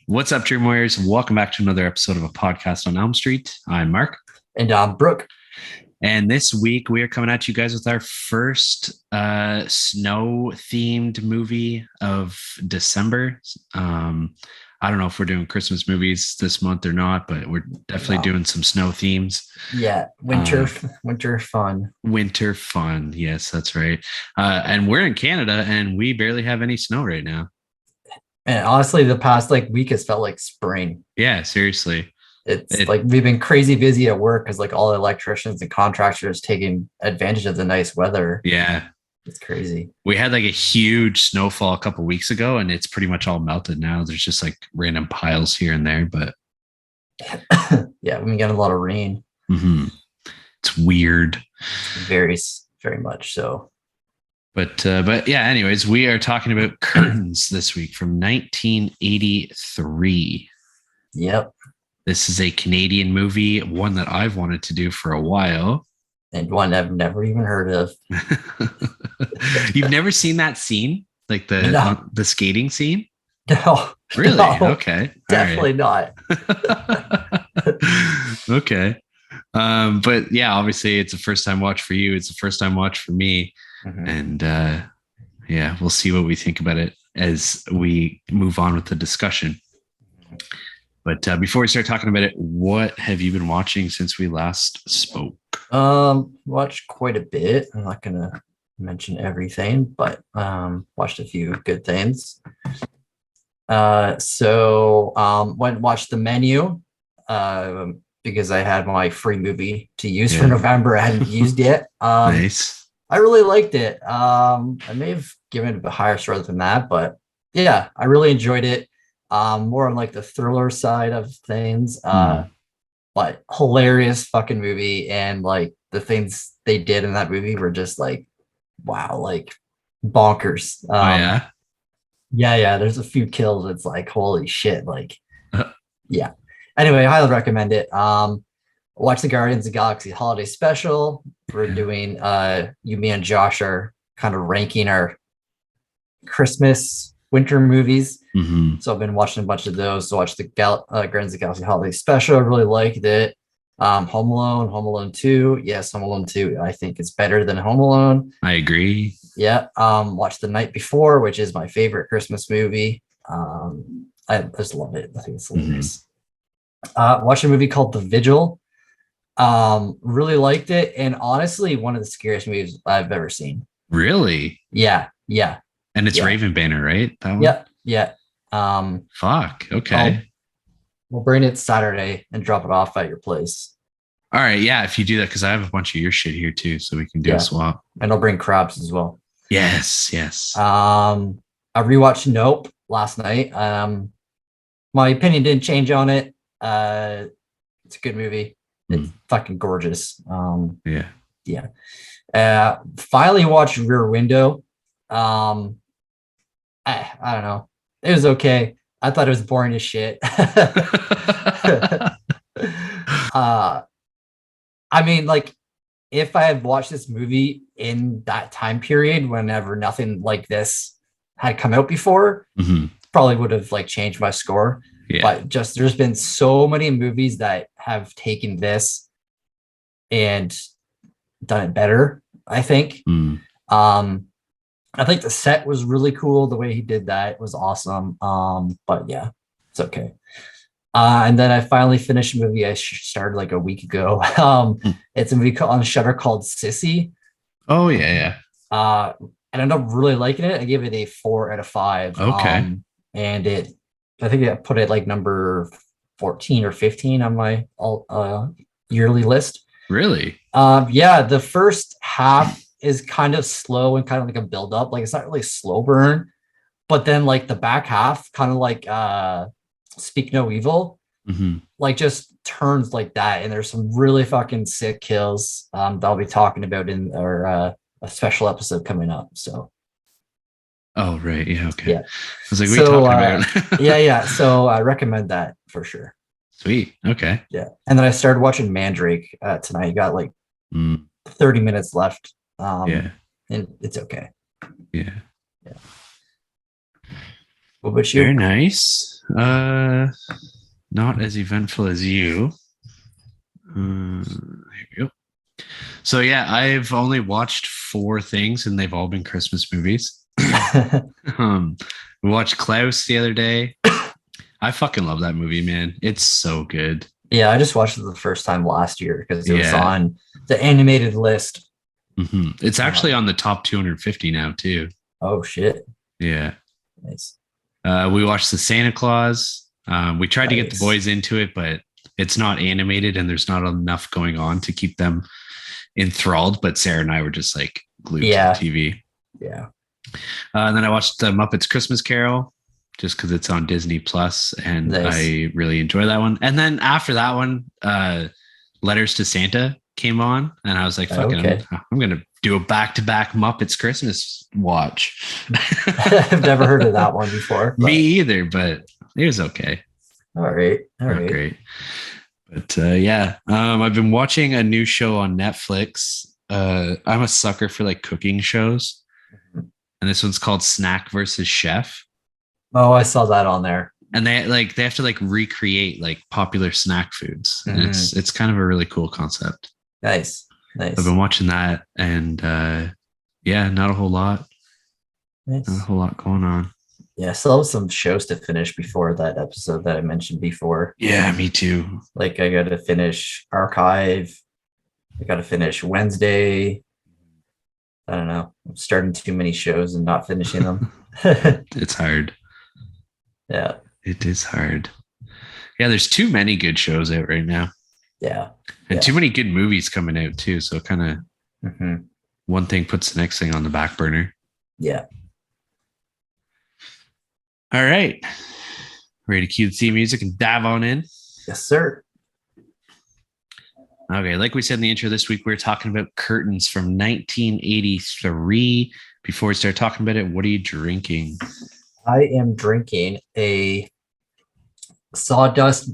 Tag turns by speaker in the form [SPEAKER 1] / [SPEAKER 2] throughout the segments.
[SPEAKER 1] What's up, Dream Warriors? Welcome back to another episode of a podcast on Elm Street. I'm Mark.
[SPEAKER 2] And Brooke.
[SPEAKER 1] And this week we are coming at you guys with our first snow-themed movie of December. I don't know if we're doing Christmas movies this month or not, but we're definitely doing some snow themes.
[SPEAKER 2] Yeah, winter fun.
[SPEAKER 1] Winter fun. Yes, that's right. And we're in Canada and we barely have any snow right now.
[SPEAKER 2] And honestly, the past week has felt like spring.
[SPEAKER 1] Yeah, seriously.
[SPEAKER 2] It's like we've been crazy busy at work because all the electricians and contractors taking advantage of the nice weather.
[SPEAKER 1] Yeah.
[SPEAKER 2] It's crazy.
[SPEAKER 1] We had a huge snowfall a couple weeks ago and it's pretty much all melted now. There's just random piles here and there, but
[SPEAKER 2] yeah, we've been getting a lot of rain.
[SPEAKER 1] Mm-hmm. It's weird.
[SPEAKER 2] Very, very much so.
[SPEAKER 1] But yeah, anyways, we are talking about Curtains this week from 1983.
[SPEAKER 2] Yep.
[SPEAKER 1] This is a Canadian movie, one that I've wanted to do for a while.
[SPEAKER 2] And one I've never even heard of.
[SPEAKER 1] You've never seen that scene? The skating scene?
[SPEAKER 2] No.
[SPEAKER 1] Really?
[SPEAKER 2] No,
[SPEAKER 1] okay.
[SPEAKER 2] Definitely not.
[SPEAKER 1] Okay. But yeah, obviously it's a first time watch for you. It's a first time watch for me. Mm-hmm. And yeah, we'll see what we think about it as we move on with the discussion. But before we start talking about it, what have you been watching since we last spoke?
[SPEAKER 2] Watched quite a bit. I'm not gonna mention everything, but watched a few good things. So went and watched The Menu because I had my free movie to use for November. I hadn't used it.
[SPEAKER 1] Nice.
[SPEAKER 2] I really liked it. I may have given it a higher score than that, but yeah, I really enjoyed it. More on the thriller side of things. But hilarious fucking movie, and the things they did in that movie were just wow, bonkers. Yeah, there's a few kills. It's holy shit. Yeah. Anyway, I highly recommend it. Watch the Guardians of the Galaxy Holiday Special. We're doing you, me, and Josh are kind of ranking our Christmas winter movies.
[SPEAKER 1] Mm-hmm.
[SPEAKER 2] So I've been watching a bunch of those. So watch the Guardians of the Galaxy Holiday Special. I really liked it. Home Alone 2. Yes, Home Alone 2. I think it's better than Home Alone.
[SPEAKER 1] I agree.
[SPEAKER 2] Yeah. Watch The Night Before, which is my favorite Christmas movie. I just love it. I think it's hilarious. Watch a movie called The Vigil. Really liked it, and honestly, one of the scariest movies I've ever seen.
[SPEAKER 1] Really?
[SPEAKER 2] Yeah.
[SPEAKER 1] And it's Raven Banner, right? That one?
[SPEAKER 2] Yeah.
[SPEAKER 1] Fuck. Okay.
[SPEAKER 2] We'll bring it Saturday and drop it off at your place.
[SPEAKER 1] All right. Yeah. If you do that, because I have a bunch of your shit here too, so we can do a swap.
[SPEAKER 2] And I'll bring crabs as well.
[SPEAKER 1] Yes.
[SPEAKER 2] I rewatched Nope last night. My opinion didn't change on it. It's a good movie. It's fucking gorgeous. Yeah. Finally watched Rear Window. I don't know. It was okay. I thought it was boring as shit. I mean, if I had watched this movie in that time period, whenever nothing like this had come out before, probably would have changed my score.
[SPEAKER 1] Yeah.
[SPEAKER 2] But just there's been so many movies that have taken this and done it better, I think. I think the set was really cool. The way he did that was awesome. But yeah, it's okay. And then I finally finished a movie I started a week ago. It's a movie on Shudder called Sissy.
[SPEAKER 1] Oh yeah.
[SPEAKER 2] And I ended up really liking it. I gave it a 4 out of 5.
[SPEAKER 1] Okay.
[SPEAKER 2] And I think I put it number 14 or 15 on my yearly list.
[SPEAKER 1] Really?
[SPEAKER 2] Yeah, the first half is kind of slow and kind of a build up. It's not really slow burn, but then the back half kind of Speak No Evil, just turns that. And there's some really fucking sick kills that I'll be talking about in our a special episode coming up. So.
[SPEAKER 1] Oh, right. Yeah. Okay.
[SPEAKER 2] Yeah.
[SPEAKER 1] I was what are you talking about?
[SPEAKER 2] Yeah. So I recommend that for sure.
[SPEAKER 1] Sweet. Okay.
[SPEAKER 2] Yeah. And then I started watching Mandrake tonight. You got 30 minutes left. And it's okay.
[SPEAKER 1] Yeah.
[SPEAKER 2] What about you?
[SPEAKER 1] Very nice. Not as eventful as you. Here we go. So yeah, I've only watched 4 things, and they've all been Christmas movies. We watched Klaus the other day. I fucking love that movie, man. It's so good.
[SPEAKER 2] Yeah, I just watched it the first time last year because it was
[SPEAKER 1] Yeah.
[SPEAKER 2] on the animated list.
[SPEAKER 1] It's actually on the top 250 now too.
[SPEAKER 2] Oh shit.
[SPEAKER 1] Yeah.
[SPEAKER 2] Nice.
[SPEAKER 1] We watched the Santa Claus. We tried to get the
[SPEAKER 2] Nice.
[SPEAKER 1] boys into it, but it's not animated and there's not enough going on to keep them enthralled. But Sarah and I were just like glued to the TV.
[SPEAKER 2] Yeah.
[SPEAKER 1] And then I watched the Muppets Christmas Carol just because it's on Disney Plus, and
[SPEAKER 2] Nice.
[SPEAKER 1] I really enjoy that one. And then after that one, Letters to Santa came on, and I was like, "Fuck it, I'm gonna do a back-to-back Muppets Christmas watch."
[SPEAKER 2] I've never heard of that one before.
[SPEAKER 1] Me either, but it was okay.
[SPEAKER 2] All right,
[SPEAKER 1] Not great. But yeah, I've been watching a new show on Netflix. I'm a sucker for like cooking shows, and this one's called Snack versus Chef.
[SPEAKER 2] Oh, I saw that on there.
[SPEAKER 1] And they have to like recreate like popular snack foods. And it's kind of a really cool concept.
[SPEAKER 2] Nice. I've
[SPEAKER 1] been watching that, and yeah, not a whole lot.
[SPEAKER 2] Nice.
[SPEAKER 1] Not a whole lot going on.
[SPEAKER 2] Yeah, still have some shows to finish before that episode that I mentioned before.
[SPEAKER 1] Yeah, me too.
[SPEAKER 2] Like I got to finish Archive. I got to finish Wednesday. I don't know. I'm starting too many shows and not finishing them.
[SPEAKER 1] It's hard.
[SPEAKER 2] Yeah.
[SPEAKER 1] It is hard. Yeah, there's too many good shows out right now.
[SPEAKER 2] Yeah.
[SPEAKER 1] And too many good movies coming out too. So kind of one thing puts the next thing on the back burner.
[SPEAKER 2] Yeah.
[SPEAKER 1] All right. Ready to cue the theme music and dive on in?
[SPEAKER 2] Yes, sir.
[SPEAKER 1] Okay, like we said in the intro this week, we were talking about Curtains from 1983. Before we start talking about it, what are you drinking?
[SPEAKER 2] I am drinking a Sawdust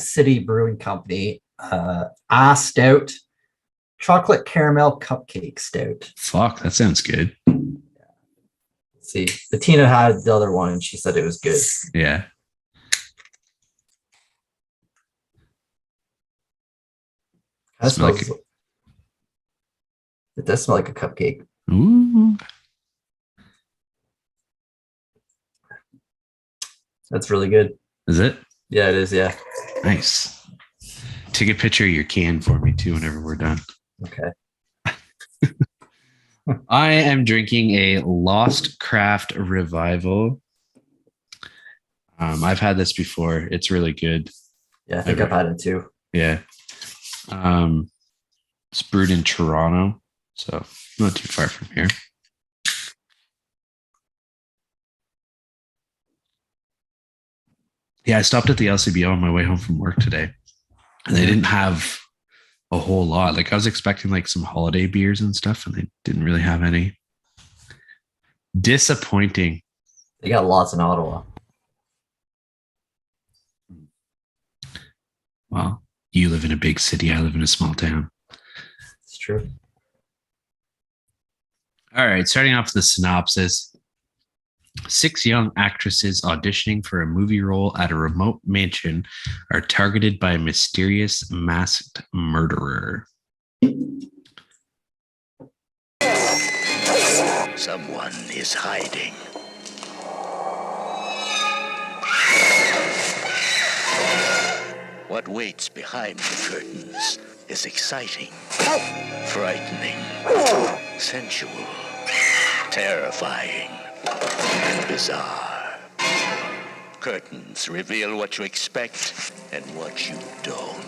[SPEAKER 2] City Brewing Company stout, chocolate caramel cupcake stout.
[SPEAKER 1] Fuck, that sounds good.
[SPEAKER 2] Let's see, Bettina had the other one and she said it was good.
[SPEAKER 1] Yeah.
[SPEAKER 2] It does smell like a cupcake.
[SPEAKER 1] Ooh.
[SPEAKER 2] That's really good.
[SPEAKER 1] Is it?
[SPEAKER 2] Yeah, it is. Yeah.
[SPEAKER 1] Nice. Take a picture of your can for me too whenever we're done.
[SPEAKER 2] Okay.
[SPEAKER 1] I am drinking a Lost Craft Revival. I've had this before. It's really good.
[SPEAKER 2] Yeah, I think I've had it too.
[SPEAKER 1] Yeah. It's brewed in Toronto, so not too far from here. Yeah, I stopped at the LCBO on my way home from work today, and they didn't have a whole lot. Like I was expecting like some holiday beers and stuff, and they didn't really have any. Disappointing.
[SPEAKER 2] They got lots in Ottawa.
[SPEAKER 1] Well, you live in a big city. I live in a small town.
[SPEAKER 2] It's true.
[SPEAKER 1] All right, starting off with the synopsis. 6 young actresses auditioning for a movie role at a remote mansion are targeted by a mysterious masked murderer.
[SPEAKER 3] Someone is hiding. What waits behind the curtains is exciting, frightening, sensual, terrifying, and bizarre. Curtains reveal what you expect and what you don't.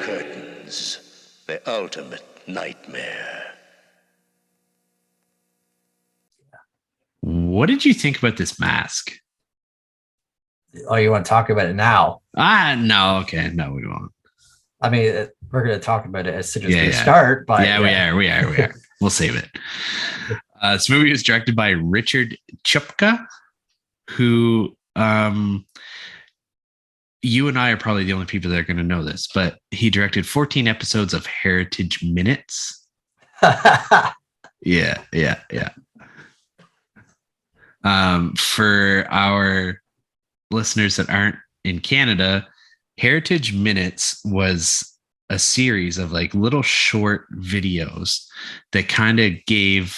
[SPEAKER 3] Curtains, the ultimate nightmare.
[SPEAKER 1] What did you think about this mask?
[SPEAKER 2] Oh, you want to talk about it now?
[SPEAKER 1] No. Okay. No, we won't.
[SPEAKER 2] I mean, we're going to talk about it as soon as we start, but
[SPEAKER 1] we are. We'll save it. This movie was directed by Richard Chupka, who you and I are probably the only people that are going to know this, but he directed 14 episodes of Heritage Minutes. Yeah. For our listeners that aren't in Canada, Heritage Minutes was a series of like little short videos that kind of gave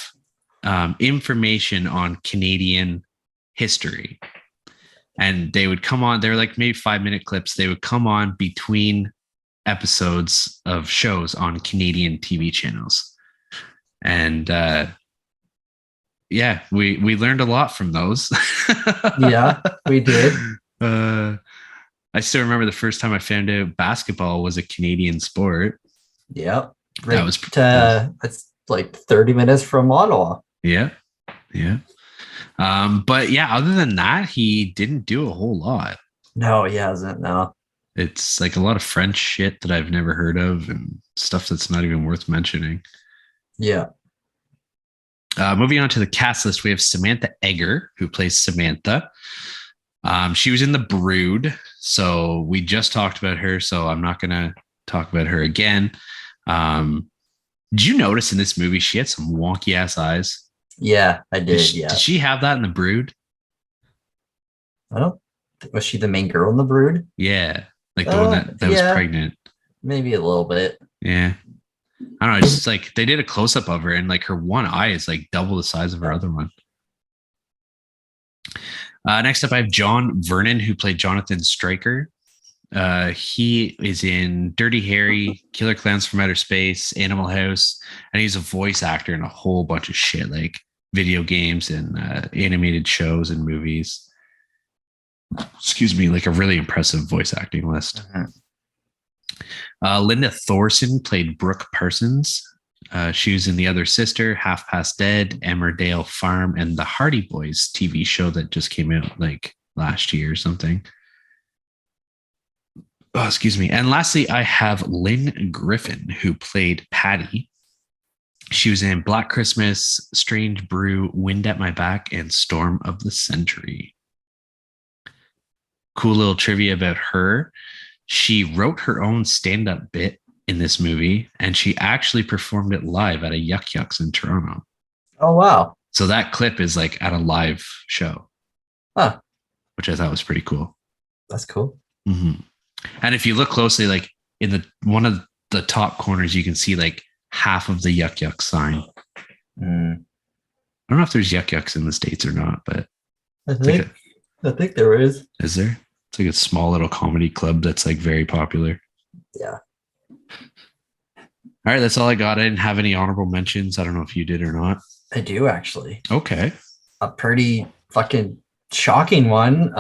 [SPEAKER 1] information on Canadian history. And they would come on, they're like maybe 5-minute clips. They would come on between episodes of shows on Canadian TV channels. And yeah, we learned a lot from those.
[SPEAKER 2] Yeah, we did.
[SPEAKER 1] I still remember the first time I found out basketball was a Canadian sport.
[SPEAKER 2] Yep.
[SPEAKER 1] That was
[SPEAKER 2] it's like 30 minutes from Ottawa.
[SPEAKER 1] Yeah. But yeah, other than that, he didn't do a whole lot.
[SPEAKER 2] No, he hasn't. No.
[SPEAKER 1] It's like a lot of French shit that I've never heard of and stuff that's not even worth mentioning.
[SPEAKER 2] Yeah.
[SPEAKER 1] Moving on to the cast list, we have Samantha Egger, who plays Samantha. She was in The Brood, so we just talked about her, so I'm not going to talk about her again. Did you notice in this movie she had some wonky ass eyes?
[SPEAKER 2] Yeah, I did.
[SPEAKER 1] Did she have that in The Brood?
[SPEAKER 2] I don't. Was she the main girl in The Brood?
[SPEAKER 1] Yeah, like the one that was pregnant.
[SPEAKER 2] Maybe a little bit.
[SPEAKER 1] Yeah. I don't know. It's just like they did a close up of her, and like her one eye is like double the size of her other one. Next up, I have John Vernon, who played Jonathan Stryker. He is in Dirty Harry, Killer Clowns from Outer Space, Animal House, and he's a voice actor in a whole bunch of shit like video games and animated shows and movies. Excuse me, like a really impressive voice acting list. Linda Thorson played Brooke Parsons. She was in The Other Sister, Half Past Dead, Emmerdale Farm, and the Hardy Boys TV show that just came out like last year or something. Oh, excuse me. And lastly, I have Lynn Griffin, who played Patty. She was in Black Christmas, Strange Brew, Wind at My Back, and Storm of the Century. Cool little trivia about her. She wrote her own stand-up bit in this movie, and she actually performed it live at a Yuck Yucks in Toronto.
[SPEAKER 2] Oh, wow.
[SPEAKER 1] So that clip is like at a live show.
[SPEAKER 2] Huh.
[SPEAKER 1] Which I thought was pretty cool.
[SPEAKER 2] That's cool.
[SPEAKER 1] Mm-hmm. And if you look closely, like in the one of the top corners, you can see like half of the Yuck Yucks sign. I don't know if there's Yuck Yucks in the States or not, but
[SPEAKER 2] I think there is.
[SPEAKER 1] Is there? It's like a small little comedy club that's like very popular.
[SPEAKER 2] Yeah.
[SPEAKER 1] All right, that's all I got. I didn't have any honorable mentions. I don't know if you did or not.
[SPEAKER 2] I do actually.
[SPEAKER 1] Okay.
[SPEAKER 2] A pretty fucking shocking one.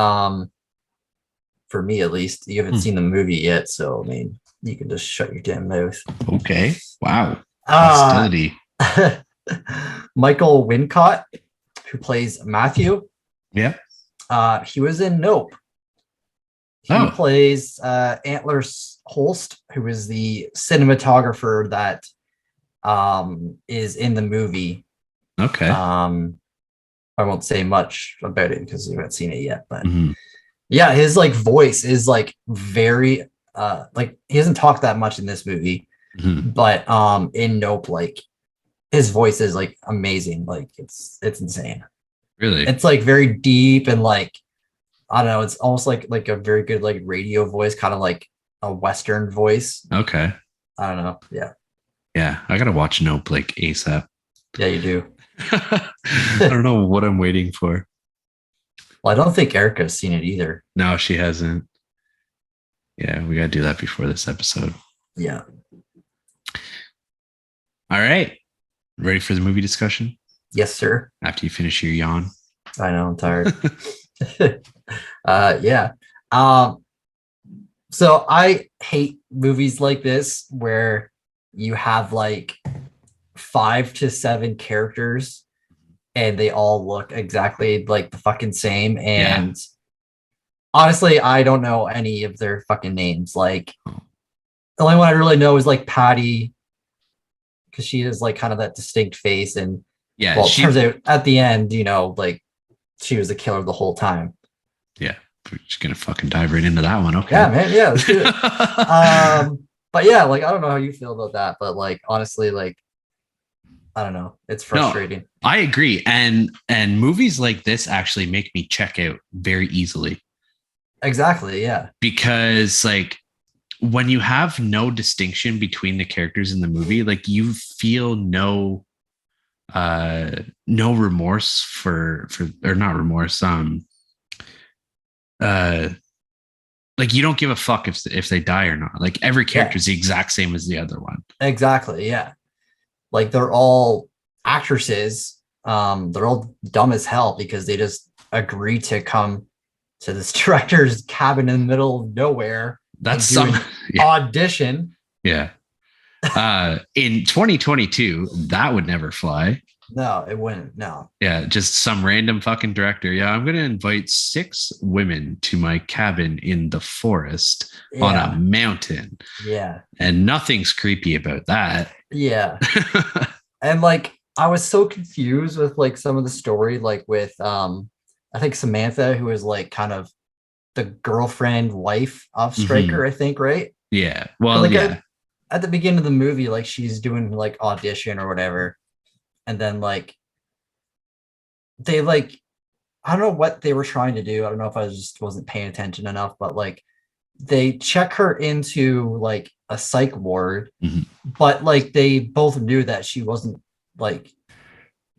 [SPEAKER 2] For me at least. You haven't seen the movie yet, so I mean you can just shut your damn mouth.
[SPEAKER 1] Okay. Wow. Hostility.
[SPEAKER 2] Michael Wincott, who plays Matthew.
[SPEAKER 1] Yeah.
[SPEAKER 2] He was in Nope. He plays Antlers Holst, who is the cinematographer that is in the movie.
[SPEAKER 1] Okay.
[SPEAKER 2] I won't say much about it because you haven't seen it yet, but yeah, his like voice is like very like he doesn't talk that much in this movie, but in Nope, like his voice is like amazing. Like it's insane.
[SPEAKER 1] Really?
[SPEAKER 2] It's like very deep and like I don't know, it's almost like a very good like radio voice, kind of like a Western voice.
[SPEAKER 1] Okay.
[SPEAKER 2] I don't know. Yeah.
[SPEAKER 1] Yeah. I gotta watch Nope like ASAP.
[SPEAKER 2] Yeah, you do.
[SPEAKER 1] I don't know what I'm waiting for.
[SPEAKER 2] Well, I don't think Erica's seen it either.
[SPEAKER 1] No, she hasn't. Yeah, we gotta do that before this episode.
[SPEAKER 2] Yeah.
[SPEAKER 1] All right. Ready for the movie discussion?
[SPEAKER 2] Yes, sir.
[SPEAKER 1] After you finish your yawn.
[SPEAKER 2] I know, I'm tired. Yeah. So I hate movies like this where you have like 5 to 7 characters and they all look exactly like the fucking same. And honestly, I don't know any of their fucking names. Like the only one I really know is like Patty, because she has like kind of that distinct face, and
[SPEAKER 1] Yeah,
[SPEAKER 2] Well, it turns out at the end, like she was the killer the whole time.
[SPEAKER 1] Yeah, we're just gonna fucking dive right into that one. Okay.
[SPEAKER 2] Yeah, man. Yeah, let's do it. But yeah, like I don't know how you feel about that, but like honestly, like I don't know, it's frustrating.
[SPEAKER 1] No, I agree, and movies like this actually make me check out very easily.
[SPEAKER 2] Exactly. Yeah.
[SPEAKER 1] Because like when you have no distinction between the characters in the movie, like you feel no remorse for or not remorse like you don't give a fuck if they die or not. Like every character is the exact same as the other one.
[SPEAKER 2] Exactly. Yeah. Like they're all actresses. They're all dumb as hell because they just agree to come to this director's cabin in the middle of nowhere.
[SPEAKER 1] That's some
[SPEAKER 2] audition.
[SPEAKER 1] Yeah. In 2022, that would never fly.
[SPEAKER 2] No, it wouldn't. No.
[SPEAKER 1] Yeah, just some random fucking director. Yeah, I'm gonna invite 6 women to my cabin in the forest on a mountain.
[SPEAKER 2] Yeah.
[SPEAKER 1] And nothing's creepy about that.
[SPEAKER 2] Yeah. And like I was so confused with like some of the story, like with I think Samantha, who is like kind of the girlfriend wife of Stryker, I think, right?
[SPEAKER 1] Yeah. Well,
[SPEAKER 2] like
[SPEAKER 1] yeah.
[SPEAKER 2] At the beginning of the movie, like she's doing like audition or whatever. And then like they like I don't know what they were trying to do. I don't know if I just wasn't paying attention enough, but like they check her into like a psych ward, but like they both knew that she wasn't like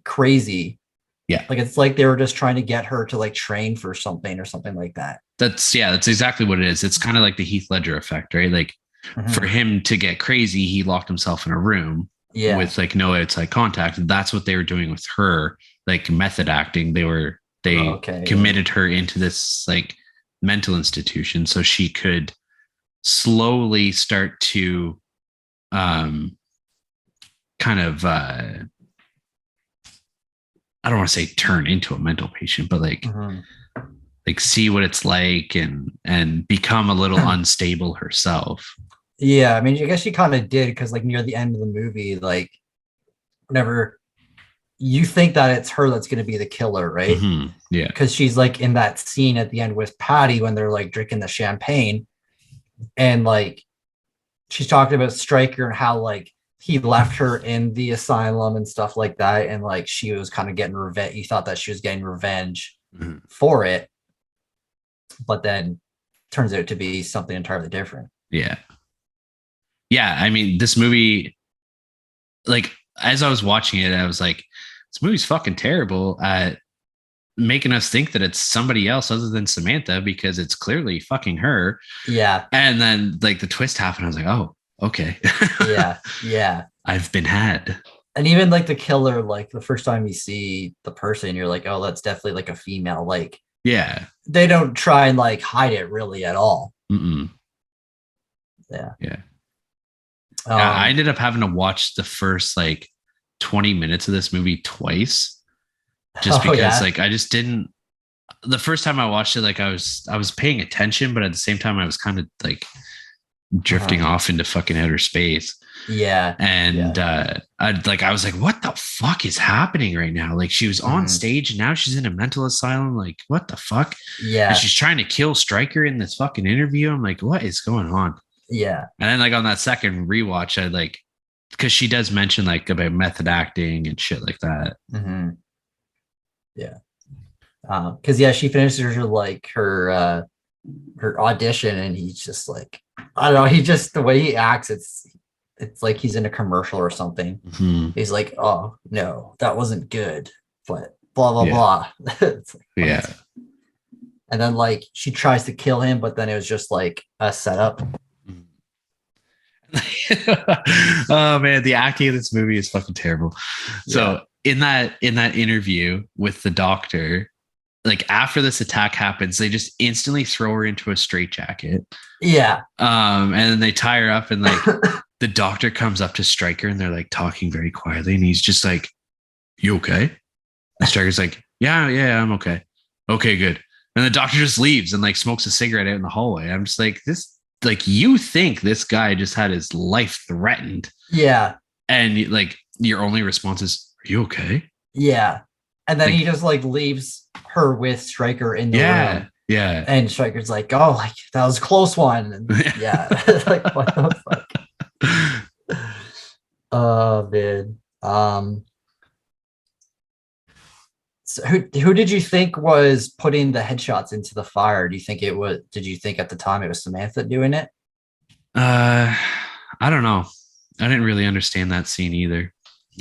[SPEAKER 2] crazy.
[SPEAKER 1] Yeah.
[SPEAKER 2] Like it's like they were just trying to get her to like train for something or something like that.
[SPEAKER 1] That's exactly what it is. It's kind of like the Heath Ledger effect, right? Like for him to get crazy, he locked himself in a room with like no outside contact. And that's what they were doing with her, like method acting. They committed her into this like mental institution so she could slowly start to kind of I don't want to say turn into a mental patient, but like see what it's like and become a little unstable herself.
[SPEAKER 2] Yeah, I mean, I guess she kind of did because like near the end of the movie, like whenever you think that it's her that's going to be the killer, right?
[SPEAKER 1] Yeah,
[SPEAKER 2] because she's like in that scene at the end with Patty when they're like drinking the champagne, and like she's talking about Stryker and how like he left her in the asylum and stuff like that, and like she was kind of getting revenge. He thought that she was getting revenge for it, but then turns out to be something entirely different.
[SPEAKER 1] Yeah, I mean, this movie, like as I was watching it, I was like, this movie's fucking terrible at making us think that it's somebody else other than Samantha because it's clearly fucking her.
[SPEAKER 2] Yeah.
[SPEAKER 1] And then like the twist happened. I was like, oh, okay.
[SPEAKER 2] Yeah.
[SPEAKER 1] I've been had.
[SPEAKER 2] And even like the killer, like the first time you see the person, you're like, oh, that's definitely like a female. Like,
[SPEAKER 1] yeah,
[SPEAKER 2] they don't try and like hide it really at all. Yeah.
[SPEAKER 1] I ended up having to watch the first like 20 minutes of this movie twice just because like I just didn't. The first time I watched it, like I was paying attention, but at the same time I was kind of like drifting off into fucking outer space. And I was like, what the fuck is happening right now? Like she was on stage and now she's in a mental asylum. Like what the fuck? And she's trying to kill Stryker in this fucking interview. I'm like, what is going on?
[SPEAKER 2] And
[SPEAKER 1] then like on that second rewatch, I like, because she does mention like about method acting and shit like that.
[SPEAKER 2] Because she finishes her like her audition, and he's just like, I don't know, he just, the way he acts, it's like he's in a commercial or something. He's like, oh no, that wasn't good, but blah blah blah. Like, and then like she tries to kill him, but then it was just like a setup.
[SPEAKER 1] Oh man, the acting of this movie is fucking terrible. So in that interview with the doctor, like after this attack happens, they just instantly throw her into a straitjacket. And then they tie her up, and like the doctor comes up to Stryker and they're like talking very quietly, and he's just like, you okay? And Stryker's like, yeah, I'm okay. Okay, good. And the doctor just leaves and like smokes a cigarette out in the hallway. I'm just like, this, like, you think this guy just had his life threatened. And like your only response is, are you okay?
[SPEAKER 2] Yeah. And then
[SPEAKER 1] Like,
[SPEAKER 2] he just like leaves her with Stryker in the
[SPEAKER 1] yeah,
[SPEAKER 2] room.
[SPEAKER 1] yeah.
[SPEAKER 2] And Stryker's like, oh, like that was a close one. And yeah. Like, what the fuck? Oh man. So who did you think was putting the headshots into the fire? Did you think at the time it was Samantha doing it?
[SPEAKER 1] uh, I don't know. I didn't really understand that scene either.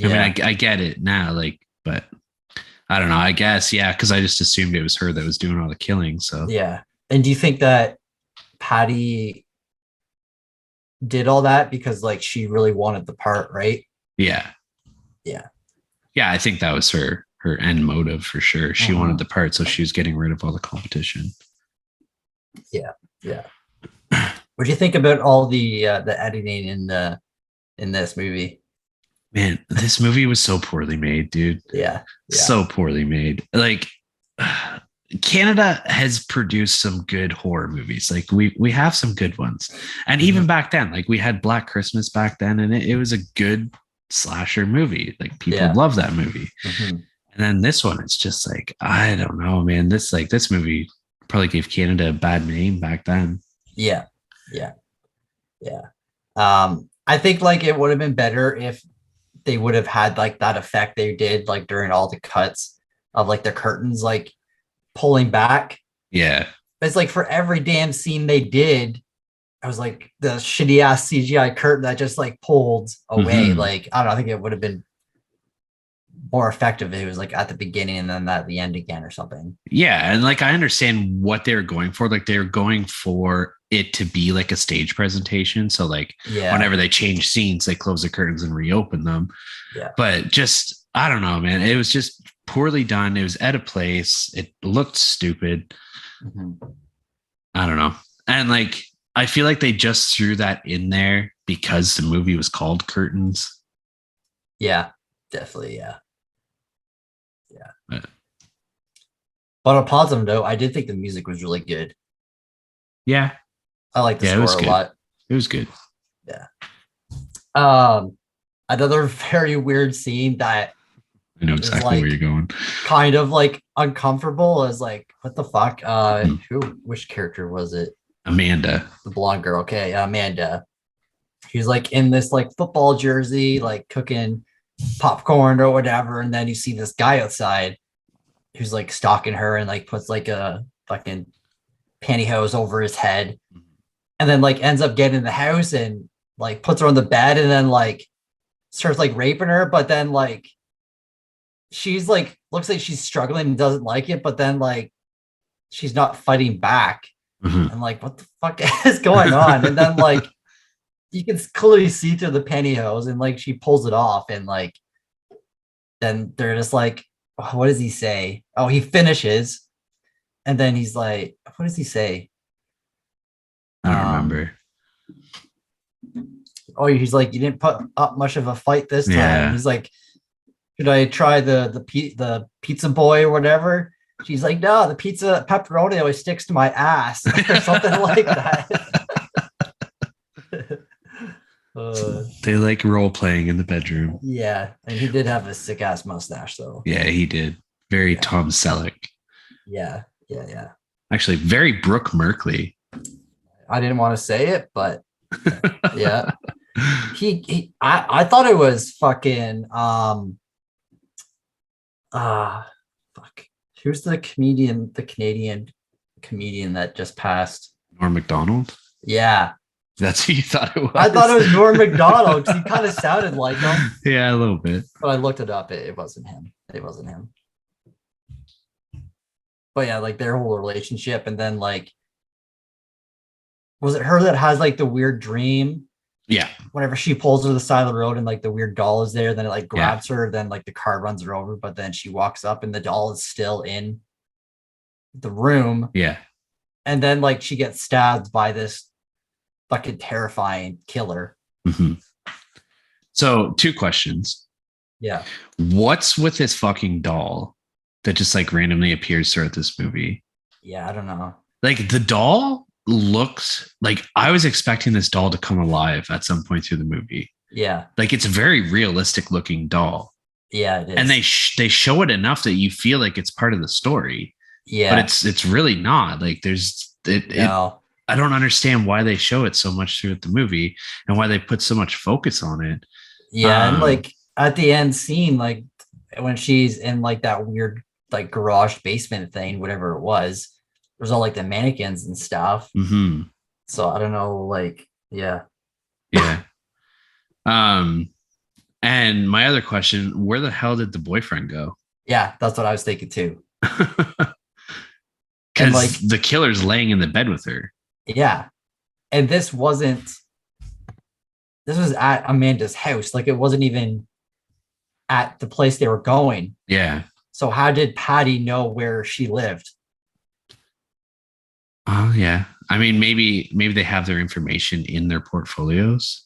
[SPEAKER 1] I mean,
[SPEAKER 2] Yeah.
[SPEAKER 1] I get it now, like, but I don't know. I guess, yeah, because I just assumed it was her that was doing all the killing. So,
[SPEAKER 2] Yeah. And do you think that Patty did all that because like she really wanted the part, right?
[SPEAKER 1] yeah,
[SPEAKER 2] Yeah.
[SPEAKER 1] yeah, I think that was her end motive for sure. She wanted the part, so she was getting rid of all the competition.
[SPEAKER 2] Yeah. Yeah. What do you think about all the editing in this movie?
[SPEAKER 1] Man, this movie was so poorly made, dude.
[SPEAKER 2] Yeah. Yeah.
[SPEAKER 1] So poorly made. Like Canada has produced some good horror movies. Like we have some good ones. And even back then, like we had Black Christmas back then, and it was a good slasher movie. Like people
[SPEAKER 2] Yeah.
[SPEAKER 1] love that movie.
[SPEAKER 2] Mm-hmm.
[SPEAKER 1] And then this one, it's just like, I don't know, man. This movie probably gave Canada a bad name back then.
[SPEAKER 2] Yeah. Yeah. Yeah. I think like it would have been better if they would have had like that effect they did like during all the cuts of like the curtains like pulling back.
[SPEAKER 1] Yeah.
[SPEAKER 2] But it's like for every damn scene they did, I was like the shitty ass CGI curtain that just like pulled away.
[SPEAKER 1] Mm-hmm.
[SPEAKER 2] Like I don't know, I think it would have been more effective if it was like at the beginning and then at the end again or something.
[SPEAKER 1] Yeah. And like I understand what they were going for. Like they were going for it to be like a stage presentation. So like
[SPEAKER 2] Yeah.
[SPEAKER 1] whenever they change scenes, they close the curtains and reopen them.
[SPEAKER 2] Yeah.
[SPEAKER 1] But just I don't know, man. It was just poorly done. It was at a place. It looked stupid.
[SPEAKER 2] Mm-hmm.
[SPEAKER 1] I don't know. And like I feel like they just threw that in there because the movie was called Curtains.
[SPEAKER 2] Yeah, definitely. Yeah. Yeah.
[SPEAKER 1] But
[SPEAKER 2] But on a positive note, I did think the music was really good.
[SPEAKER 1] yeah.
[SPEAKER 2] I like the
[SPEAKER 1] Yeah, it was
[SPEAKER 2] score a
[SPEAKER 1] good.
[SPEAKER 2] lot.
[SPEAKER 1] It was good.
[SPEAKER 2] Yeah. Another very weird scene that
[SPEAKER 1] I know
[SPEAKER 2] is
[SPEAKER 1] exactly
[SPEAKER 2] like
[SPEAKER 1] where you're going.
[SPEAKER 2] kind of like uncomfortable is like, what the fuck? Which character was it?
[SPEAKER 1] Amanda.
[SPEAKER 2] The blonde girl. Okay, Amanda. She's like in this like football jersey, like cooking popcorn or whatever, and then you see this guy outside who's like stalking her and like puts like a fucking pantyhose over his head, and then like ends up getting in the house and like puts her on the bed and then like starts like raping her, but then like she's like looks like she's struggling and doesn't like it, but then like she's not fighting back.
[SPEAKER 1] Mm-hmm.
[SPEAKER 2] And like, what the fuck is going on? And then like you can clearly see through the pantyhose and like she pulls it off and like then they're just like, oh, what does he say? Oh, he finishes. And then he's like, what does he say?
[SPEAKER 1] I don't remember.
[SPEAKER 2] Oh, he's like, you didn't put up much of a fight this time.
[SPEAKER 1] Yeah.
[SPEAKER 2] He's like, should I try the pizza boy or whatever? She's like, no, the pizza pepperoni always sticks to my ass or something like that.
[SPEAKER 1] They like role playing in the bedroom.
[SPEAKER 2] Yeah, and he did have a sick ass mustache though.
[SPEAKER 1] Yeah, he did. Very Tom Selleck.
[SPEAKER 2] Yeah.
[SPEAKER 1] Actually, very Brooke Merkley.
[SPEAKER 2] I didn't want to say it, but yeah. I thought it was fucking fuck. Who's the Canadian comedian that just passed?
[SPEAKER 1] Norm Macdonald.
[SPEAKER 2] Yeah.
[SPEAKER 1] That's who you thought it was.
[SPEAKER 2] I thought it was Norm Macdonald because he kind of sounded like him.
[SPEAKER 1] Yeah, a little bit.
[SPEAKER 2] But I looked it up. It wasn't him. It wasn't him. But yeah, like their whole relationship, and then like, was it her that has like the weird dream?
[SPEAKER 1] Yeah.
[SPEAKER 2] Whenever she pulls her to the side of the road and like the weird doll is there, then it like grabs her, then like the car runs her over, but then she walks up and the doll is still in the room.
[SPEAKER 1] Yeah.
[SPEAKER 2] And then like she gets stabbed by this fucking terrifying killer.
[SPEAKER 1] Mm-hmm. So 2 questions.
[SPEAKER 2] Yeah.
[SPEAKER 1] What's with this fucking doll that just like randomly appears throughout this movie?
[SPEAKER 2] Yeah, I don't know.
[SPEAKER 1] Like the doll looks like I was expecting this doll to come alive at some point through the movie.
[SPEAKER 2] Yeah.
[SPEAKER 1] Like it's a very realistic looking doll.
[SPEAKER 2] Yeah, it is.
[SPEAKER 1] And they show it enough that you feel like it's part of the story.
[SPEAKER 2] Yeah.
[SPEAKER 1] But it's really not. Like there's
[SPEAKER 2] No.
[SPEAKER 1] I don't understand why they show it so much throughout the movie and why they put so much focus on it.
[SPEAKER 2] Yeah, and like at the end scene, like when she's in like that weird like garage basement thing, whatever it was, there's all like the mannequins and stuff.
[SPEAKER 1] Mm-hmm.
[SPEAKER 2] So I don't know, like, yeah.
[SPEAKER 1] Yeah. And my other question, where the hell did the boyfriend go?
[SPEAKER 2] Yeah, that's what I was thinking too.
[SPEAKER 1] Because
[SPEAKER 2] like
[SPEAKER 1] the killer's laying in the bed with her.
[SPEAKER 2] Yeah. And this was at Amanda's house. Like it wasn't even at the place they were going.
[SPEAKER 1] Yeah.
[SPEAKER 2] So how did Patty know where she lived?
[SPEAKER 1] Oh yeah. I mean, maybe they have their information in their portfolios.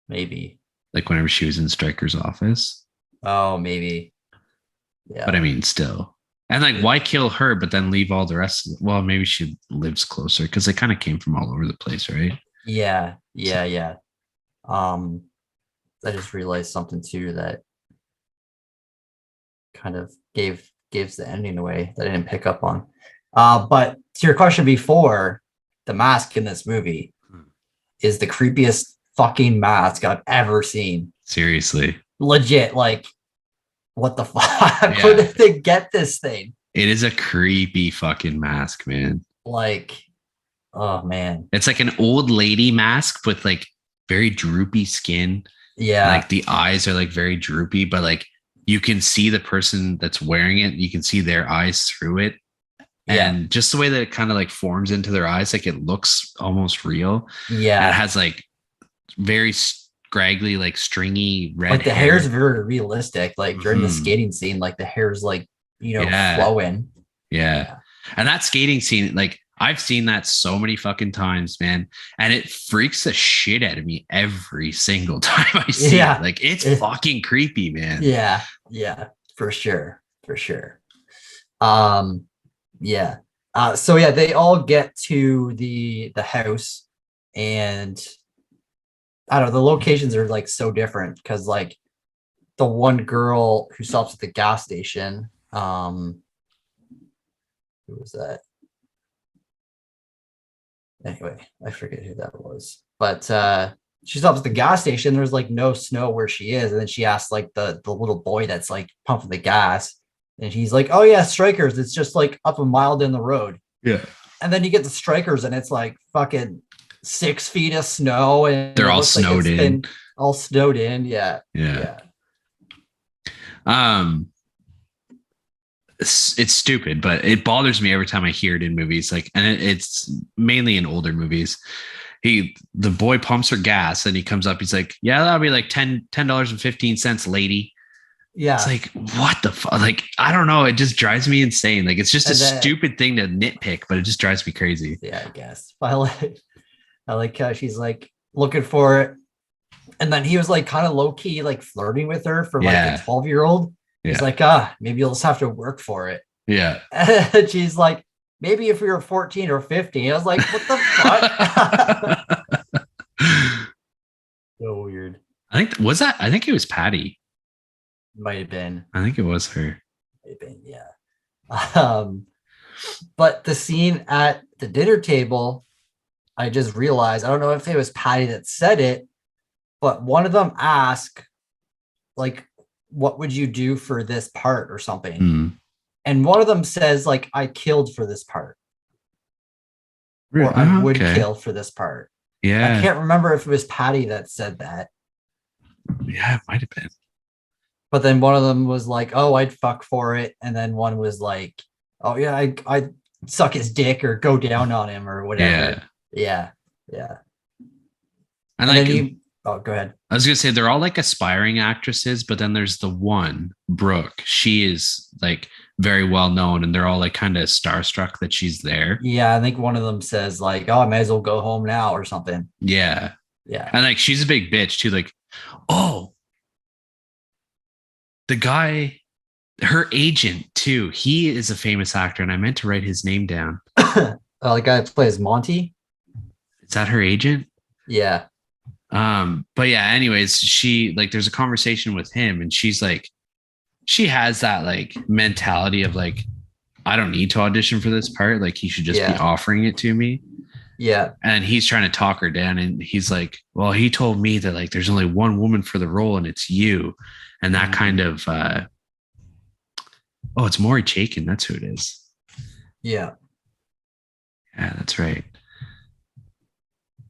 [SPEAKER 2] Maybe.
[SPEAKER 1] Like whenever she was in Stryker's office.
[SPEAKER 2] Oh, maybe. Yeah.
[SPEAKER 1] But I mean, still. And like, why kill her, but then leave all the rest of it? Well, maybe she lives closer because they kind of came from all over the place, right?
[SPEAKER 2] Yeah. I just realized something too that kind of gives the ending away that I didn't pick up on. But to your question before, the mask in this movie is the creepiest fucking mask I've ever seen.
[SPEAKER 1] Seriously.
[SPEAKER 2] Legit, like, what the fuck?
[SPEAKER 1] Yeah.
[SPEAKER 2] Where did they get this thing?
[SPEAKER 1] It is a creepy fucking mask, man.
[SPEAKER 2] Like, oh man.
[SPEAKER 1] It's like an old lady mask with like very droopy skin.
[SPEAKER 2] Yeah.
[SPEAKER 1] Like the eyes are like very droopy, but like you can see the person that's wearing it. You can see their eyes through it. And just the way that it kind of like forms into their eyes, like it looks almost real.
[SPEAKER 2] Yeah.
[SPEAKER 1] And it has like very scraggly, like stringy red
[SPEAKER 2] like the
[SPEAKER 1] hair.
[SPEAKER 2] hair's very realistic. Like during the skating scene, like the hair's like, flowing.
[SPEAKER 1] Yeah. And that skating scene, like I've seen that so many fucking times, man. And it freaks the shit out of me every single time I see it. Like it's fucking creepy, man.
[SPEAKER 2] Yeah, for sure. Yeah. So yeah, they all get to the house, and I don't know, the locations are like so different because like the one girl who stops at the gas station, who was that? Anyway, I forget who that was. But she stops at the gas station. There's like no snow where she is. And then she asks like the little boy that's like pumping the gas. And he's like, oh yeah, Strikers. It's just like up a mile down the road.
[SPEAKER 1] Yeah.
[SPEAKER 2] And then you get the Strikers and it's like fucking 6 feet of snow. And
[SPEAKER 1] they're all snowed in.
[SPEAKER 2] All snowed in. Yeah.
[SPEAKER 1] It's stupid, but it bothers me every time I hear it in movies. Like, and it's mainly in older movies. The boy pumps her gas and he comes up. He's like, yeah, that'll be like $10.15, lady.
[SPEAKER 2] Yeah.
[SPEAKER 1] It's like, what the fuck? Like, I don't know. It just drives me insane. Like, it's just a stupid thing to nitpick, but it just drives me crazy.
[SPEAKER 2] Yeah, I guess. I like how she's like looking for it. And then he was like kind of low key, like flirting with her for like a 12-year-old. He's like, maybe you'll just have to work for it.
[SPEAKER 1] Yeah.
[SPEAKER 2] And she's like, maybe if we were 14 or 15. I was like, what the fuck? So weird.
[SPEAKER 1] I think it was Patty.
[SPEAKER 2] Might have been.
[SPEAKER 1] I think it was her.
[SPEAKER 2] Might have been, yeah. But the scene at the dinner table, I just realized, I don't know if it was Patty that said it, but one of them asked, like, what would you do for this part or something? And one of them says, like, I killed for this part. Or I would kill for this part.
[SPEAKER 1] Yeah.
[SPEAKER 2] I can't remember if it was Patty that said that.
[SPEAKER 1] Yeah, it might have been.
[SPEAKER 2] But then one of them was like, oh, I'd fuck for it. And then one was like, oh, yeah, I'd suck his dick or go down on him or whatever. Yeah. And like, oh, go ahead.
[SPEAKER 1] I was going to say they're all like aspiring actresses, but then there's the one, Brooke. She is like very well known and they're all like kind of starstruck that she's there.
[SPEAKER 2] Yeah, I think one of them says like, oh, I may as well go home now or something.
[SPEAKER 1] Yeah. And like she's a big bitch too. Like, oh, the guy, her agent too, he is a famous actor and I meant to write his name down.
[SPEAKER 2] The guy that plays Monty.
[SPEAKER 1] Is that her agent?
[SPEAKER 2] Yeah.
[SPEAKER 1] But yeah, anyways, she like there's a conversation with him, and she's like, she has that like mentality of like, I don't need to audition for this part. Like he should just be offering it to me.
[SPEAKER 2] Yeah.
[SPEAKER 1] And he's trying to talk her down. And he's like, well, he told me that like there's only one woman for the role and it's you. And that kind of oh, it's Maury Chaykin. That's who it is.
[SPEAKER 2] Yeah.
[SPEAKER 1] Yeah, that's right.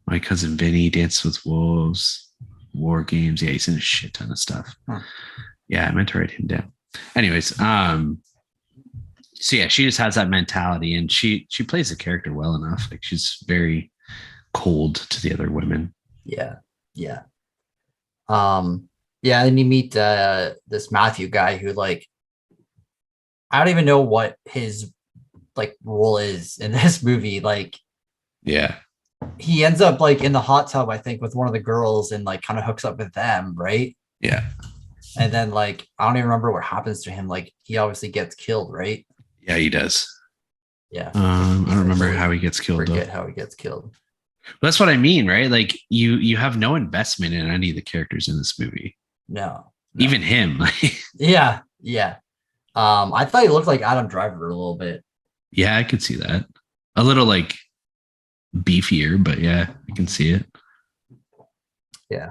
[SPEAKER 1] My Cousin Vinny, Dances with Wolves, War Games. Yeah, he's in a shit ton of stuff. Yeah, I meant to write him down. Anyways, so yeah, she just has that mentality, and she plays the character well enough. Like she's very cold to the other women.
[SPEAKER 2] Yeah. Yeah. Yeah, and you meet this Matthew guy who like I don't even know what his like role is in this movie. Like
[SPEAKER 1] Yeah.
[SPEAKER 2] he ends up like in the hot tub, I think, with one of the girls and like kind of hooks up with them, right?
[SPEAKER 1] Yeah.
[SPEAKER 2] And then like I don't even remember what happens to him. Like he obviously gets killed, right?
[SPEAKER 1] Yeah, he does.
[SPEAKER 2] Yeah.
[SPEAKER 1] I don't remember how he gets killed.
[SPEAKER 2] Forget how he gets killed.
[SPEAKER 1] But that's what I mean, right? Like you have no investment in any of the characters in this movie.
[SPEAKER 2] No.
[SPEAKER 1] Even him.
[SPEAKER 2] Yeah. Yeah. I thought he looked like Adam Driver a little bit.
[SPEAKER 1] Yeah, I could see that. A little like beefier, but yeah, I can see it.
[SPEAKER 2] Yeah.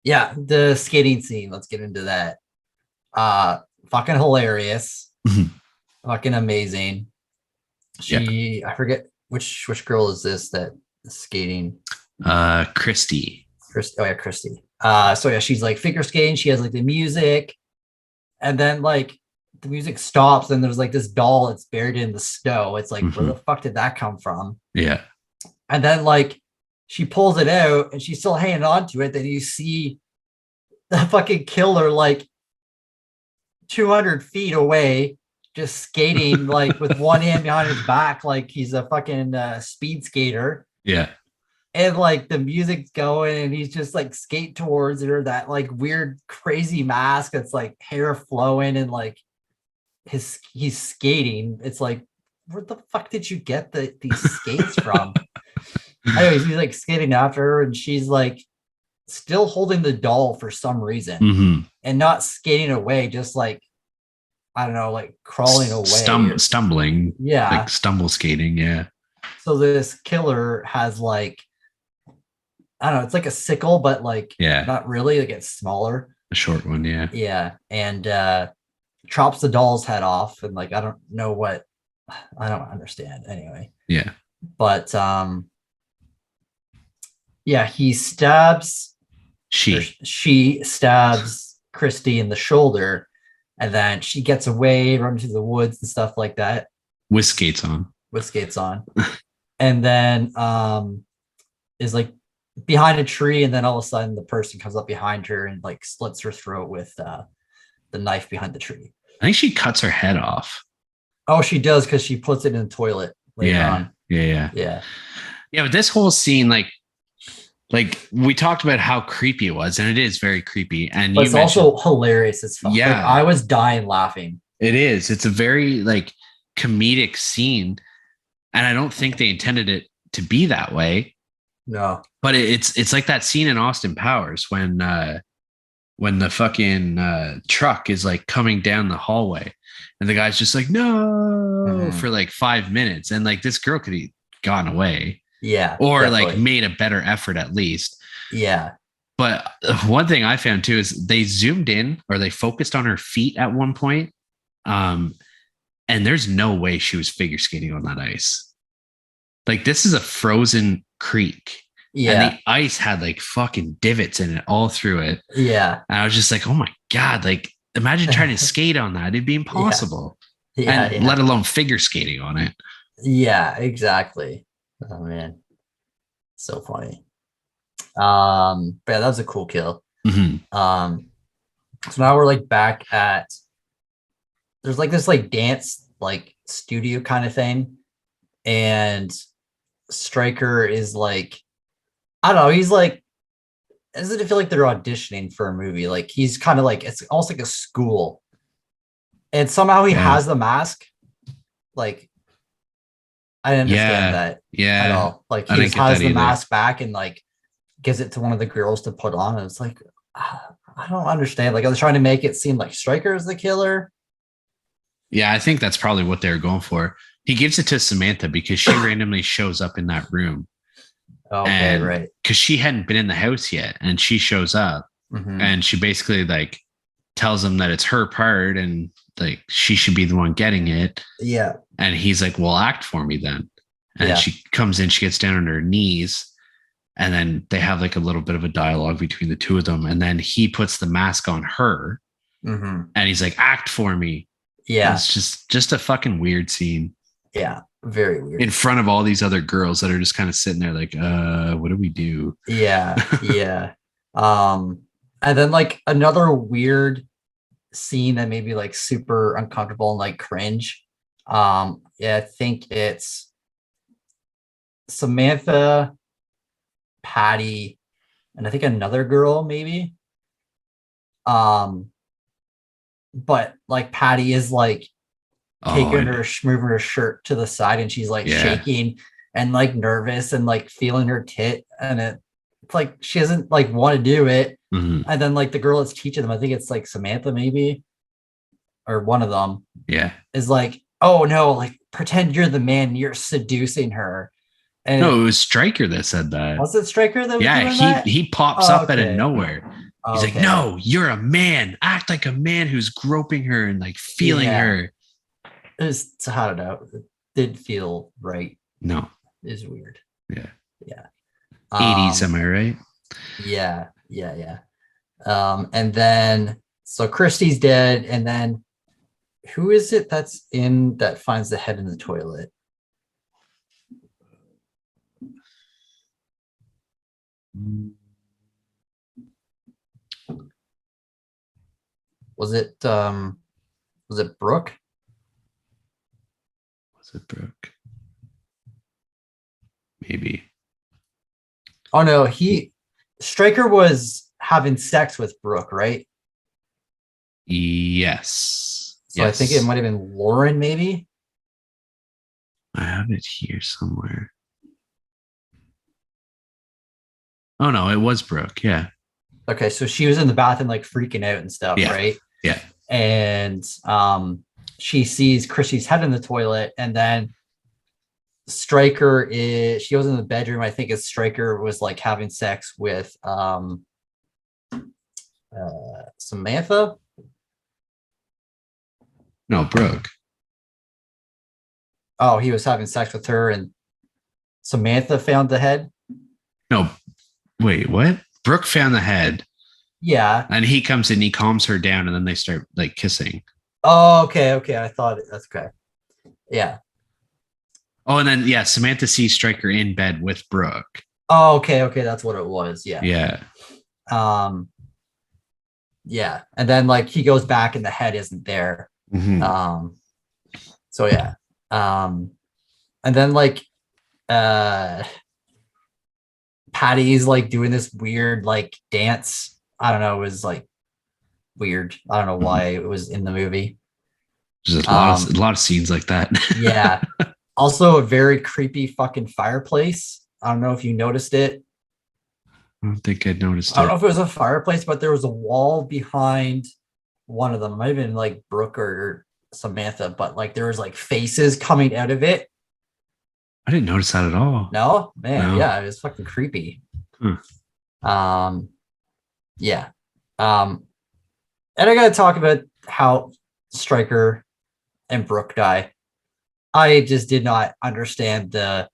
[SPEAKER 2] Yeah, the skating scene. Let's get into that. Fucking hilarious. Fucking amazing. I forget which girl is this that is skating.
[SPEAKER 1] Christy.
[SPEAKER 2] Oh yeah, Christy. So yeah, she's like figure skating. She has like the music, and then like the music stops, and there's like this doll that's buried in the snow. It's like, where the fuck did that come from?
[SPEAKER 1] Yeah.
[SPEAKER 2] And then like she pulls it out, and she's still hanging on to it. Then you see the fucking killer like 200 feet away, just skating like with one hand behind his back, like he's a fucking speed skater.
[SPEAKER 1] Yeah.
[SPEAKER 2] And like the music's going, and he's just like skate towards her, that like weird crazy mask that's like hair flowing, and like he's skating. It's like, where the fuck did you get these skates from? Anyways, he's like skating after her, and she's like still holding the doll for some reason, and not skating away, just like, I don't know, like crawling away.
[SPEAKER 1] Stumbling.
[SPEAKER 2] Yeah.
[SPEAKER 1] Like stumble skating. Yeah.
[SPEAKER 2] So this killer has like, I don't know, it's like a sickle, but like not really, like it's smaller.
[SPEAKER 1] A short one, yeah.
[SPEAKER 2] Yeah. And chops the doll's head off, and like I don't understand anyway.
[SPEAKER 1] Yeah.
[SPEAKER 2] But yeah, she stabs Christy in the shoulder, and then she gets away, runs through the woods and stuff like that.
[SPEAKER 1] With skates on.
[SPEAKER 2] And then is like behind a tree, and then all of a sudden the person comes up behind her and like slits her throat with the knife behind the tree.
[SPEAKER 1] I think she cuts her head off.
[SPEAKER 2] Oh, she does, because she puts it in the toilet later on.
[SPEAKER 1] Yeah. But this whole scene, like we talked about how creepy it was, and it is very creepy. And
[SPEAKER 2] but it's also hilarious as fuck.
[SPEAKER 1] Yeah,
[SPEAKER 2] like, I was dying laughing.
[SPEAKER 1] It is. It's a very like comedic scene, and I don't think they intended it to be that way.
[SPEAKER 2] No,
[SPEAKER 1] but it's like that scene in Austin Powers when the fucking truck is like coming down the hallway, and the guy's just like no for like 5 minutes, and like this girl could have gone away.
[SPEAKER 2] Yeah.
[SPEAKER 1] Or definitely. Like made a better effort at least.
[SPEAKER 2] Yeah.
[SPEAKER 1] But one thing I found too is they zoomed in, or they focused on her feet at one point. And there's no way she was figure skating on that ice. Like this is a frozen creek.
[SPEAKER 2] Yeah.
[SPEAKER 1] And the ice had like fucking divots in it all through it.
[SPEAKER 2] Yeah.
[SPEAKER 1] And I was just like, oh my God, like imagine trying to skate on that. It'd be impossible.
[SPEAKER 2] Yeah.
[SPEAKER 1] Let alone figure skating on it.
[SPEAKER 2] Yeah, exactly. Oh man, so funny. But yeah, that was a cool kill. So now we're like back at, there's like this like dance like studio kind of thing, and Stryker is like, I don't know, he's like, doesn't it feel like they're auditioning for a movie? Like he's kind of like, it's almost like a school, and somehow he has the mask. Like I didn't understand
[SPEAKER 1] Yeah.
[SPEAKER 2] that at
[SPEAKER 1] Yeah.
[SPEAKER 2] all. Like
[SPEAKER 1] I
[SPEAKER 2] he
[SPEAKER 1] didn't
[SPEAKER 2] just
[SPEAKER 1] get
[SPEAKER 2] has
[SPEAKER 1] that
[SPEAKER 2] the
[SPEAKER 1] either.
[SPEAKER 2] mask back and like gives it to one of the girls to put on. And it's like, I don't understand. Like I was trying to make it seem like Stryker is the killer.
[SPEAKER 1] Yeah, I think that's probably what they were going for. He gives it to Samantha because she randomly shows up in that room.
[SPEAKER 2] Okay,
[SPEAKER 1] And
[SPEAKER 2] right.
[SPEAKER 1] because she hadn't been in the house yet, and she shows up and she basically like tells him that it's her part and like she should be the one getting it.
[SPEAKER 2] Yeah.
[SPEAKER 1] And he's like, well, act for me then. And
[SPEAKER 2] Yeah.
[SPEAKER 1] she comes in, she gets down on her knees, and then they have like a little bit of a dialogue between the two of them. And then he puts the mask on her and he's like, act for me. And
[SPEAKER 2] Yeah.
[SPEAKER 1] it's just a fucking weird scene
[SPEAKER 2] Yeah. Very weird.
[SPEAKER 1] in front of all these other girls that are just kind of sitting there like, what do we do?
[SPEAKER 2] Yeah. Yeah. And then like another weird scene that made me like super uncomfortable and like cringe. Yeah, I think it's Samantha, Patty, and I think another girl maybe. But like Patty is like taking her moving her shirt to the side and she's like shaking and like nervous and like feeling her tit and it's like she doesn't like want to do it. And then like the girl that's teaching them, I think it's like Samantha maybe or one of them is like, oh no, like pretend you're the man, you're seducing her. And
[SPEAKER 1] no, it was Stryker that said that.
[SPEAKER 2] Was it Stryker that was doing that?
[SPEAKER 1] He pops up out of nowhere. He's like, no, you're a man. Act like a man who's groping her and like feeling her.
[SPEAKER 2] It was, I don't know. It did feel right.
[SPEAKER 1] No.
[SPEAKER 2] It's weird.
[SPEAKER 1] Yeah.
[SPEAKER 2] Yeah.
[SPEAKER 1] 80s, am I right?
[SPEAKER 2] Yeah. Yeah. Yeah. And then so Christy's dead, and then who is it that's in that finds the head in the toilet? Was it Brooke?
[SPEAKER 1] Was it Brooke? Maybe.
[SPEAKER 2] Oh no, Stryker was having sex with Brooke, right?
[SPEAKER 1] Yes.
[SPEAKER 2] So yes. I think it might have been Lauren, maybe.
[SPEAKER 1] I have it here somewhere. Oh no, it was Brooke. Yeah.
[SPEAKER 2] Okay, so she was in the bathroom like freaking out and stuff, right?
[SPEAKER 1] Yeah.
[SPEAKER 2] And she sees Chrissy's head in the toilet, and then she goes in the bedroom. I think Stryker was like having sex with Samantha.
[SPEAKER 1] No, Brooke.
[SPEAKER 2] Oh, he was having sex with her, and Samantha found the head.
[SPEAKER 1] No, wait, what? Brooke found the head.
[SPEAKER 2] Yeah.
[SPEAKER 1] And he comes in, he calms her down, and then they start like kissing.
[SPEAKER 2] Oh, okay. I thought that's okay. Yeah.
[SPEAKER 1] Oh, and then Samantha sees Stryker in bed with Brooke.
[SPEAKER 2] Oh, okay. That's what it was. Yeah.
[SPEAKER 1] Yeah.
[SPEAKER 2] Yeah. And then like he goes back and the head isn't there. So yeah. And then like Patty's like doing this weird like dance. I don't know, it was like weird. I don't know why it was in the movie.
[SPEAKER 1] There's a lot of scenes like that.
[SPEAKER 2] Yeah. Also a very creepy fucking fireplace. I don't know if you noticed it.
[SPEAKER 1] I don't think I noticed it.
[SPEAKER 2] I don't know if it was a fireplace, but there was a wall behind one of them. It might have been like Brooke or Samantha, but like there was like faces coming out of it.
[SPEAKER 1] I didn't notice that at all.
[SPEAKER 2] No, man. No. Yeah, it was fucking creepy. Yeah. And I gotta talk about how Stryker and Brooke die. I just did not understand the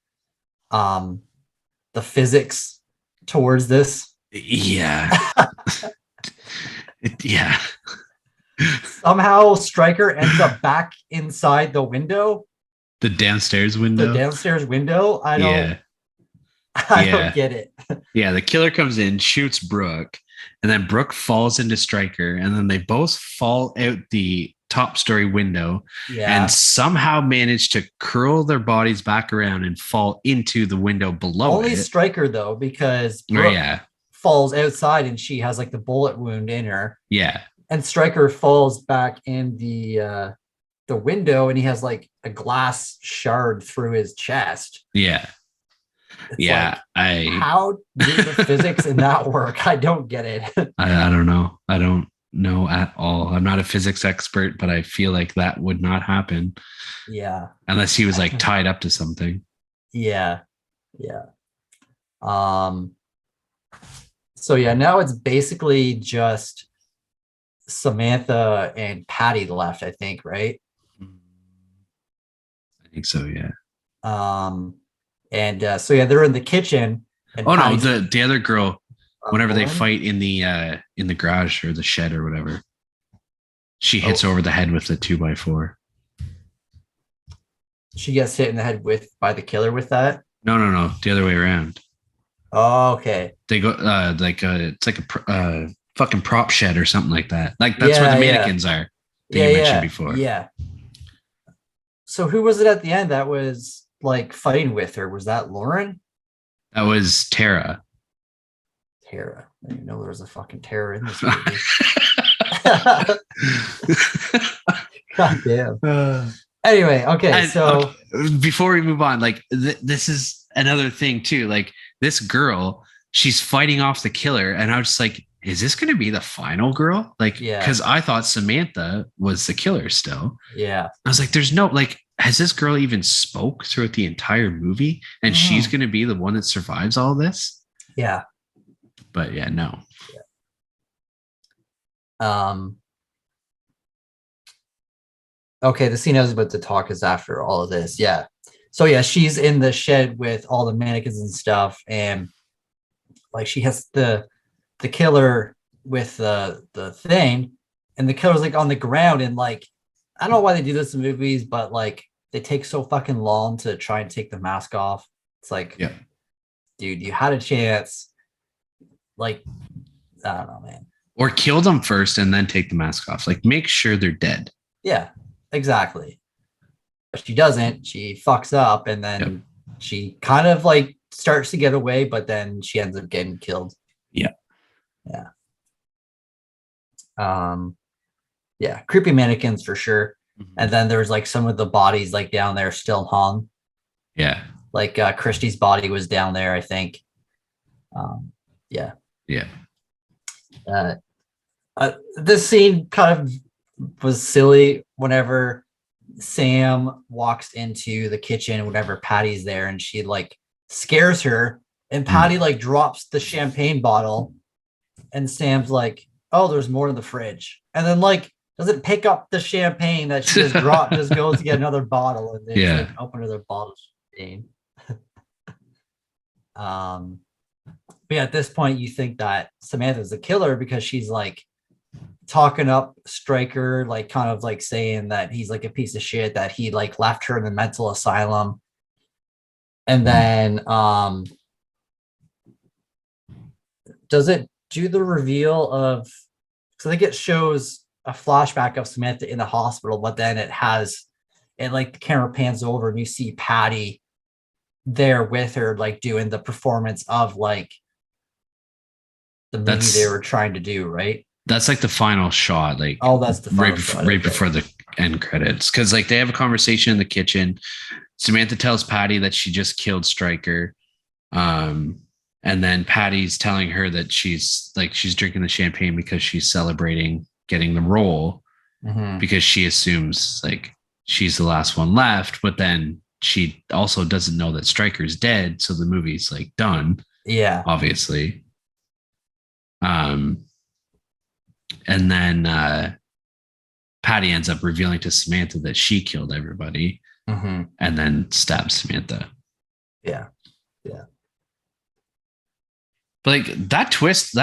[SPEAKER 2] physics towards this.
[SPEAKER 1] Yeah. Yeah.
[SPEAKER 2] Somehow Stryker ends up back inside the window.
[SPEAKER 1] The downstairs window.
[SPEAKER 2] I don't get it.
[SPEAKER 1] Yeah, the killer comes in, shoots Brooke, and then Brooke falls into Stryker, and then they both fall out the top story window and somehow manage to curl their bodies back around and fall into the window below.
[SPEAKER 2] Only Stryker though, because Brooke falls outside and she has like the bullet wound in her.
[SPEAKER 1] Yeah.
[SPEAKER 2] And Stryker falls back in the the window and he has like a glass shard through his chest.
[SPEAKER 1] Yeah.
[SPEAKER 2] It's
[SPEAKER 1] Yeah.
[SPEAKER 2] how do the physics in that work? I don't get it.
[SPEAKER 1] I don't know. I don't know at all. I'm not a physics expert, but I feel like that would not happen.
[SPEAKER 2] Yeah.
[SPEAKER 1] Unless he was like tied up to something.
[SPEAKER 2] Yeah. Yeah. So yeah, now it's basically just Samantha and Patty left, I think, right?
[SPEAKER 1] I think so, yeah.
[SPEAKER 2] So yeah, they're in the kitchen and
[SPEAKER 1] Oh
[SPEAKER 2] Patty's
[SPEAKER 1] no, the other girl, whenever they
[SPEAKER 2] Lauren?
[SPEAKER 1] fight in the garage or the shed or whatever, she hits
[SPEAKER 2] Oh.
[SPEAKER 1] over the head with the 2x4.
[SPEAKER 2] She gets hit in the head by the killer with that.
[SPEAKER 1] No, the other way around.
[SPEAKER 2] Oh, okay.
[SPEAKER 1] They go it's like a fucking prop shed or something like that. Like that's where the mannequins are that you mentioned before.
[SPEAKER 2] Yeah. So who was it at the end that was like fighting with her? Was that Lauren?
[SPEAKER 1] That was Tara.
[SPEAKER 2] Tara. I didn't know there was a fucking Tara in this movie. God damn. Anyway, okay, so
[SPEAKER 1] before we move on, like this is another thing too. Like this girl, she's fighting off the killer, and I was just like, is this going to be the final girl? Like, because I thought Samantha was the killer still.
[SPEAKER 2] Yeah.
[SPEAKER 1] I was like, there's no, like, has this girl even spoke throughout the entire movie? And she's going to be the one that survives all this?
[SPEAKER 2] Yeah.
[SPEAKER 1] But yeah, no.
[SPEAKER 2] Yeah. Okay, the scene I was about to talk is after all of this. Yeah. So yeah, she's in the shed with all the mannequins and stuff, and like she has the killer with the thing, and the killer's like on the ground, and like I don't know why they do this in movies, but like they take so fucking long to try and take the mask off. It's like,
[SPEAKER 1] yeah,
[SPEAKER 2] dude, you had a chance. Like, I don't know, man.
[SPEAKER 1] Or kill them first and then take the mask off. Like, make sure they're dead.
[SPEAKER 2] Yeah, exactly. But she doesn't. She fucks up, and then she kind of like starts to get away, but then she ends up getting killed.
[SPEAKER 1] Yeah.
[SPEAKER 2] Yeah. Yeah, creepy mannequins for sure. Mm-hmm. And then there's like some of the bodies like down there still hung.
[SPEAKER 1] Yeah.
[SPEAKER 2] Like Christie's body was down there, I think. Yeah.
[SPEAKER 1] Yeah.
[SPEAKER 2] This scene kind of was silly whenever Sam walks into the kitchen whenever Patty's there, and she like scares her, and Patty like drops the champagne bottle, and Sam's like, oh, there's more in the fridge, and then like doesn't pick up the champagne that she just dropped, just goes to get another bottle, and then like open another bottle of champagne. But yeah, at this point you think that Samantha's the killer because she's like talking up Stryker, like kind of like saying that he's like a piece of shit, that he like left her in the mental asylum. And then does it do the reveal of, so I think it shows a flashback of Samantha in the hospital, but then it like the camera pans over and you see Patty there with her, like doing the performance of like the movie they were trying to do, right?
[SPEAKER 1] That's like the final shot, like
[SPEAKER 2] that's the final shot,
[SPEAKER 1] right before the end credits, because like they have a conversation in the kitchen. Samantha tells Patty that she just killed Stryker, and then Patty's telling her that she's drinking the champagne because she's celebrating getting the role, because she assumes like she's the last one left, but then she also doesn't know that Stryker's dead, so the movie's like done.
[SPEAKER 2] Yeah,
[SPEAKER 1] obviously. And then Patty ends up revealing to Samantha that she killed everybody, and then stabs Samantha.
[SPEAKER 2] Yeah.
[SPEAKER 1] But like that twist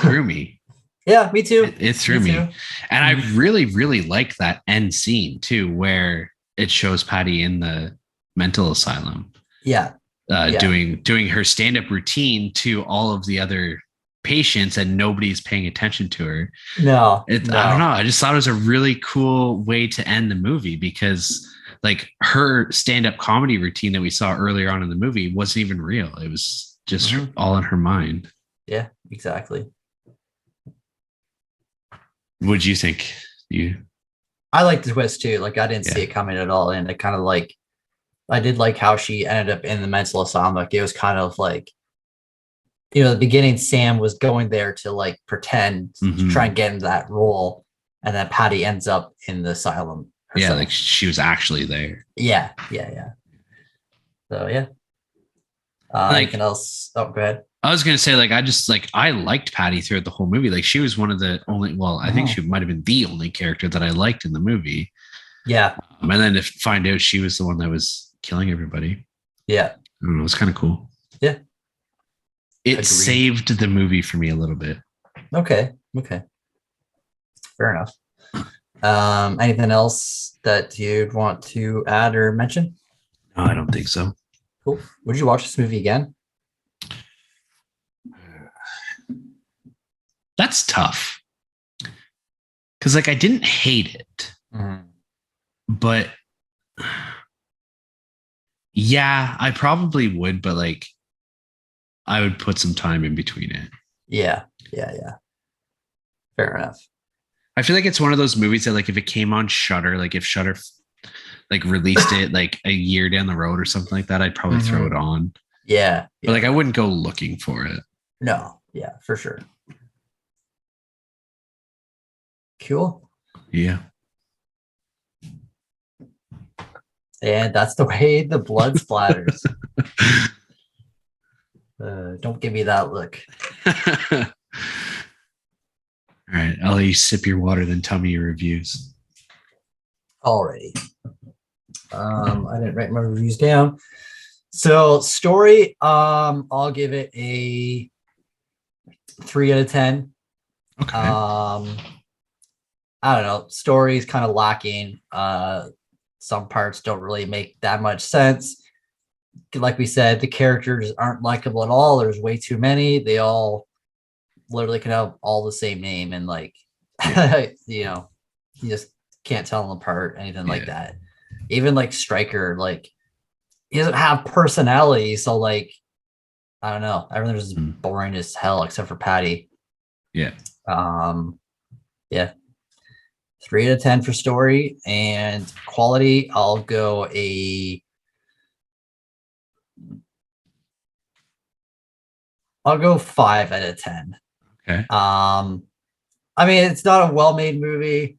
[SPEAKER 1] threw me.
[SPEAKER 2] Yeah, me too.
[SPEAKER 1] It threw me. And I really, really like that end scene too, where it shows Patty in the mental asylum.
[SPEAKER 2] Yeah.
[SPEAKER 1] Doing her stand-up routine to all of the other patients, and nobody's paying attention to her.
[SPEAKER 2] No.
[SPEAKER 1] I don't know. I just thought it was a really cool way to end the movie, because like her stand-up comedy routine that we saw earlier on in the movie wasn't even real. It was just all in her mind.
[SPEAKER 2] Yeah, exactly.
[SPEAKER 1] What'd you think?
[SPEAKER 2] I like the twist too. Like I didn't see
[SPEAKER 1] Yeah.
[SPEAKER 2] it coming at all, and it kind of like I did like how she ended up in the mental asylum. Like it was kind of like the beginning. Sam was going there to like pretend to try and get into that role, and then Patty ends up in the asylum
[SPEAKER 1] Yeah,
[SPEAKER 2] herself.
[SPEAKER 1] like she was actually there.
[SPEAKER 2] Yeah. So yeah. Anything
[SPEAKER 1] Like
[SPEAKER 2] else? Oh, go ahead.
[SPEAKER 1] I was gonna say, like I liked Patty throughout the whole movie. Like she was one of the only. Well, I think she might have been the only character that I liked in the movie.
[SPEAKER 2] Yeah.
[SPEAKER 1] And then to find out she was the one that was killing everybody.
[SPEAKER 2] Yeah.
[SPEAKER 1] I don't know. It's kind of cool.
[SPEAKER 2] Yeah.
[SPEAKER 1] It
[SPEAKER 2] Agreed.
[SPEAKER 1] saved the movie for me a little bit.
[SPEAKER 2] Okay. Fair enough. Anything else that you'd want to add or mention?
[SPEAKER 1] No, I don't think so.
[SPEAKER 2] Cool. Would you watch this movie again?
[SPEAKER 1] That's tough. Because like I didn't hate it, but yeah, I probably would, but like I would put some time in between it.
[SPEAKER 2] Yeah. Fair enough.
[SPEAKER 1] I feel like it's one of those movies that like if it came on Shudder, like if Shudder like released it like a year down the road or something like that, I'd probably throw it on.
[SPEAKER 2] Yeah.
[SPEAKER 1] But like I wouldn't go looking for it.
[SPEAKER 2] No. Yeah, for sure. Cool.
[SPEAKER 1] Yeah.
[SPEAKER 2] And that's the way the blood splatters. Don't give me that look.
[SPEAKER 1] All right. I'll let you sip your water, then tell me your reviews.
[SPEAKER 2] Alrighty. I didn't write my reviews down. So story, I'll give it a 3 out of 10.
[SPEAKER 1] Okay.
[SPEAKER 2] I don't know. Story is kind of lacking. Some parts don't really make that much sense. Like we said, the characters aren't likable at all. There's way too many. They all literally can have all the same name, and like, you just can't tell them apart. Anything like that. Even like Stryker, like he doesn't have personality. So like, I don't know. Everything's just boring as hell except for Patty.
[SPEAKER 1] Yeah.
[SPEAKER 2] Yeah. 3 out of 10 for story, and quality, I'll go 5 out of 10.
[SPEAKER 1] Okay.
[SPEAKER 2] I mean, it's not a well-made movie.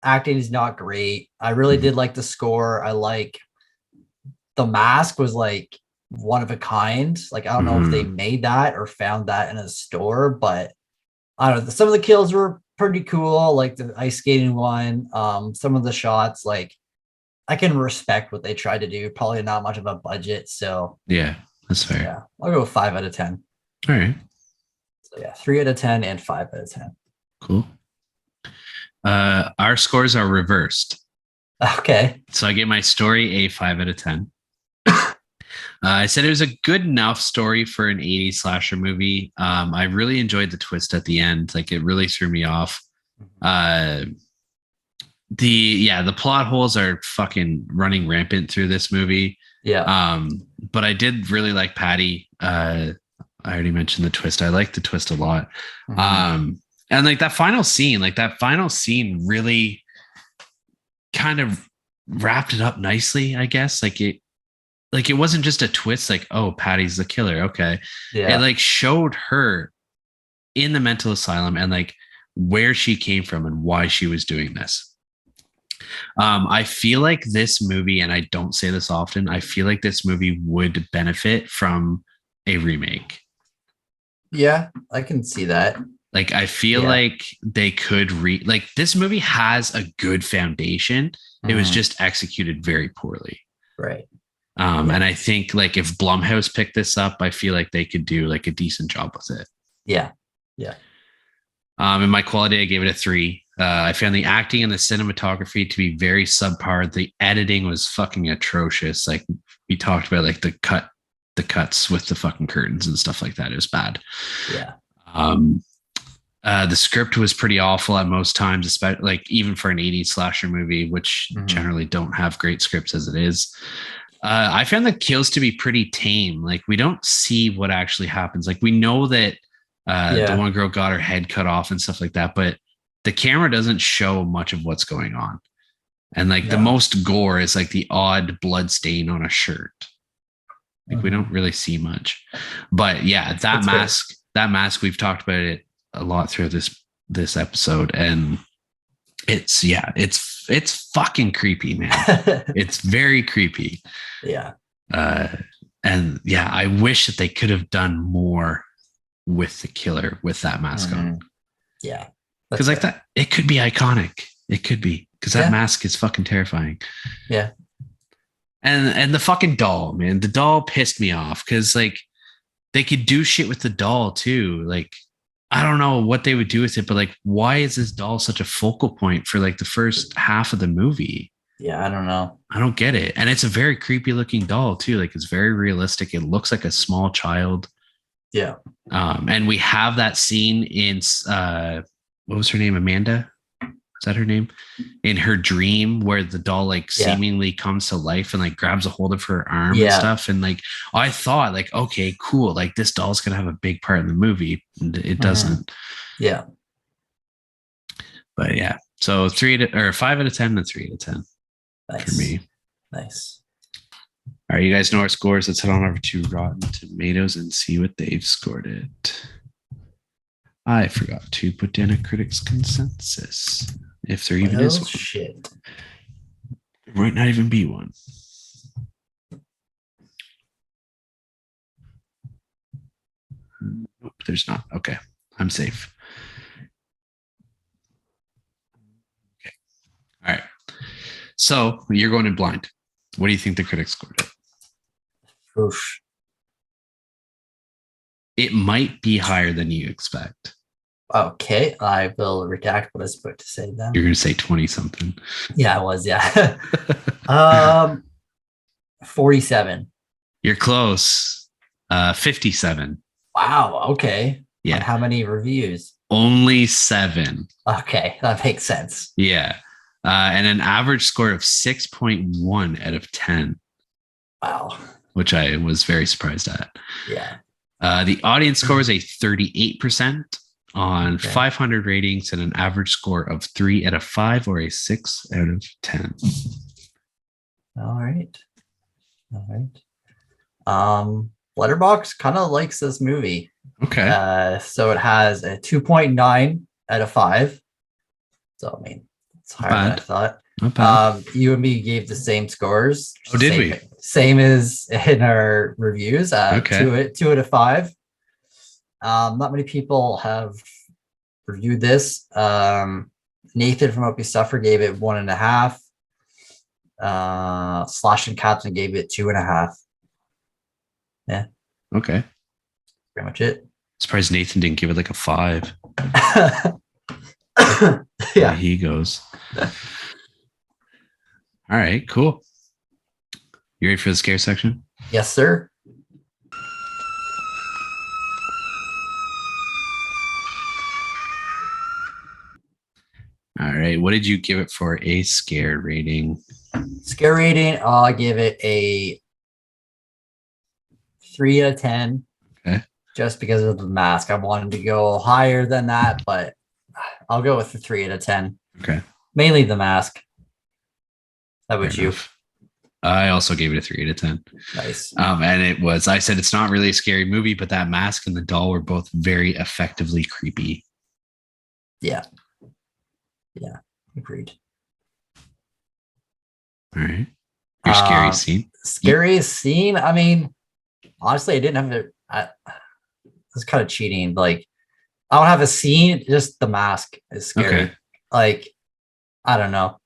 [SPEAKER 2] Acting is not great. I really did like the score. I like the mask was like one of a kind. Like, I don't know if they made that or found that in a store, but I don't know. Some of the kills were pretty cool, like the ice skating one. Some of the shots, like I can respect what they tried to do. Probably not much of a budget, so
[SPEAKER 1] yeah, that's fair.
[SPEAKER 2] Yeah, I'll go with 5 out of 10.
[SPEAKER 1] All right.
[SPEAKER 2] So yeah, 3 out of 10 and 5 out of 10.
[SPEAKER 1] Cool. Our scores are reversed.
[SPEAKER 2] Okay.
[SPEAKER 1] So I gave my story a 5 out of 10. I said it was a good enough story for an 80s slasher movie. I really enjoyed the twist at the end. Like it really threw me off. The plot holes are fucking running rampant through this movie.
[SPEAKER 2] Yeah.
[SPEAKER 1] But I did really like Patty. I already mentioned the twist. I like the twist a lot. And like that final scene really kind of wrapped it up nicely, I guess. Like it wasn't just a twist, like, oh, Patty's the killer. Okay.
[SPEAKER 2] Yeah.
[SPEAKER 1] It like showed her in the mental asylum and like where she came from and why she was doing this. I feel like this movie, and I don't say this often, I feel like this movie would benefit from a remake.
[SPEAKER 2] Yeah, I can see that.
[SPEAKER 1] Like, I feel like they could like this movie has a good foundation. It was just executed very poorly.
[SPEAKER 2] Right.
[SPEAKER 1] And I think like if Blumhouse picked this up, I feel like they could do like a decent job with it.
[SPEAKER 2] Yeah.
[SPEAKER 1] In my quality, I gave it a 3. I found the acting and the cinematography to be very subpar. The editing was fucking atrocious. Like we talked about, like the cuts with the fucking curtains and stuff like that. It was bad.
[SPEAKER 2] Yeah.
[SPEAKER 1] The script was pretty awful at most times, especially like even for an 80s slasher movie, which generally don't have great scripts as it is. I found the kills to be pretty tame. Like we don't see what actually happens. Like we know that the one girl got her head cut off and stuff like that, but the camera doesn't show much of what's going on. And like the
[SPEAKER 2] No.
[SPEAKER 1] most gore is like the odd blood stain on a shirt. Like we don't really see much. But yeah, that mask, we've talked about it a lot through this episode. And it's fucking creepy, man. It's very creepy.
[SPEAKER 2] Yeah.
[SPEAKER 1] And yeah, I wish that they could have done more with the killer with that mask on.
[SPEAKER 2] Yeah.
[SPEAKER 1] Because like that, it could be iconic. It could be. Because that mask is fucking terrifying.
[SPEAKER 2] Yeah.
[SPEAKER 1] And the fucking doll, man. The doll pissed me off because like they could do shit with the doll too. Like, I don't know what they would do with it, but like, why is this doll such a focal point for like the first half of the movie?
[SPEAKER 2] Yeah, I don't know.
[SPEAKER 1] I don't get it. And it's a very creepy looking doll too. Like it's very realistic. It looks like a small child.
[SPEAKER 2] Yeah.
[SPEAKER 1] And we have that scene in what was her name? Amanda? Is that her name? In her dream where the doll like seemingly comes to life and like grabs a hold of her arm and stuff. And like I thought like, okay, cool. Like this doll's gonna have a big part in the movie. And it doesn't.
[SPEAKER 2] Yeah.
[SPEAKER 1] But yeah. So 5 out of 10 and 3 out of 10 for me.
[SPEAKER 2] Nice.
[SPEAKER 1] All right, you guys know our scores. Let's head on over to Rotten Tomatoes and see what they've scored it. I forgot to put down a critics' consensus. If there even is one.
[SPEAKER 2] Shit.
[SPEAKER 1] There might not even be one. Nope, there's not. Okay, I'm safe. Okay. All right. So you're going in blind. What do you think the critics scored it?
[SPEAKER 2] Oof.
[SPEAKER 1] It might be higher than you expect.
[SPEAKER 2] Okay, I will redact what I was about to say then.
[SPEAKER 1] You're going to say 20 something.
[SPEAKER 2] Yeah, I was, yeah. 47.
[SPEAKER 1] You're close. 57.
[SPEAKER 2] Wow, okay.
[SPEAKER 1] Yeah.
[SPEAKER 2] And how many reviews?
[SPEAKER 1] Only 7.
[SPEAKER 2] Okay, that makes sense.
[SPEAKER 1] Yeah. And an average score of 6.1 out of 10.
[SPEAKER 2] Wow.
[SPEAKER 1] Which I was very surprised at.
[SPEAKER 2] Yeah.
[SPEAKER 1] The audience score is a 38% on 500 ratings and an average score of 3 out of 5 or a 6 out of 10.
[SPEAKER 2] All right. Letterboxd kind of likes this movie.
[SPEAKER 1] Okay.
[SPEAKER 2] So it has a 2.9 out of 5. So I mean, it's higher than I thought.
[SPEAKER 1] Not bad.
[SPEAKER 2] You and me gave the same scores.
[SPEAKER 1] Oh, did we?
[SPEAKER 2] Same as in our reviews. 2 out of 5. Not many people have reviewed this. Nathan from Opie Suffer gave it 1.5. Slash and Captain gave it 2.5. Yeah.
[SPEAKER 1] Okay.
[SPEAKER 2] Pretty much it.
[SPEAKER 1] Surprised Nathan didn't give it like a 5.
[SPEAKER 2] Yeah.
[SPEAKER 1] He goes. All right, cool. You ready for the scare section?
[SPEAKER 2] Yes, sir.
[SPEAKER 1] All right. What did you give it for a scare rating?
[SPEAKER 2] Scare rating, I'll give it a 3 out of 10.
[SPEAKER 1] Okay. Just
[SPEAKER 2] because of the mask. I wanted to go higher than that, but I'll go with the 3 out of 10.
[SPEAKER 1] Okay.
[SPEAKER 2] Mainly the mask. How about you?
[SPEAKER 1] I also gave it a 3 out of 10.
[SPEAKER 2] Nice.
[SPEAKER 1] And I said it's not really a scary movie, but that mask and the doll were both very effectively creepy.
[SPEAKER 2] Yeah. Yeah. Agreed.
[SPEAKER 1] All right. Your scariest scene?
[SPEAKER 2] Scariest scene? I mean, honestly, I didn't have it's kind of cheating. Like, I don't have a scene, just the mask is scary.
[SPEAKER 1] Okay.
[SPEAKER 2] Like, I don't know.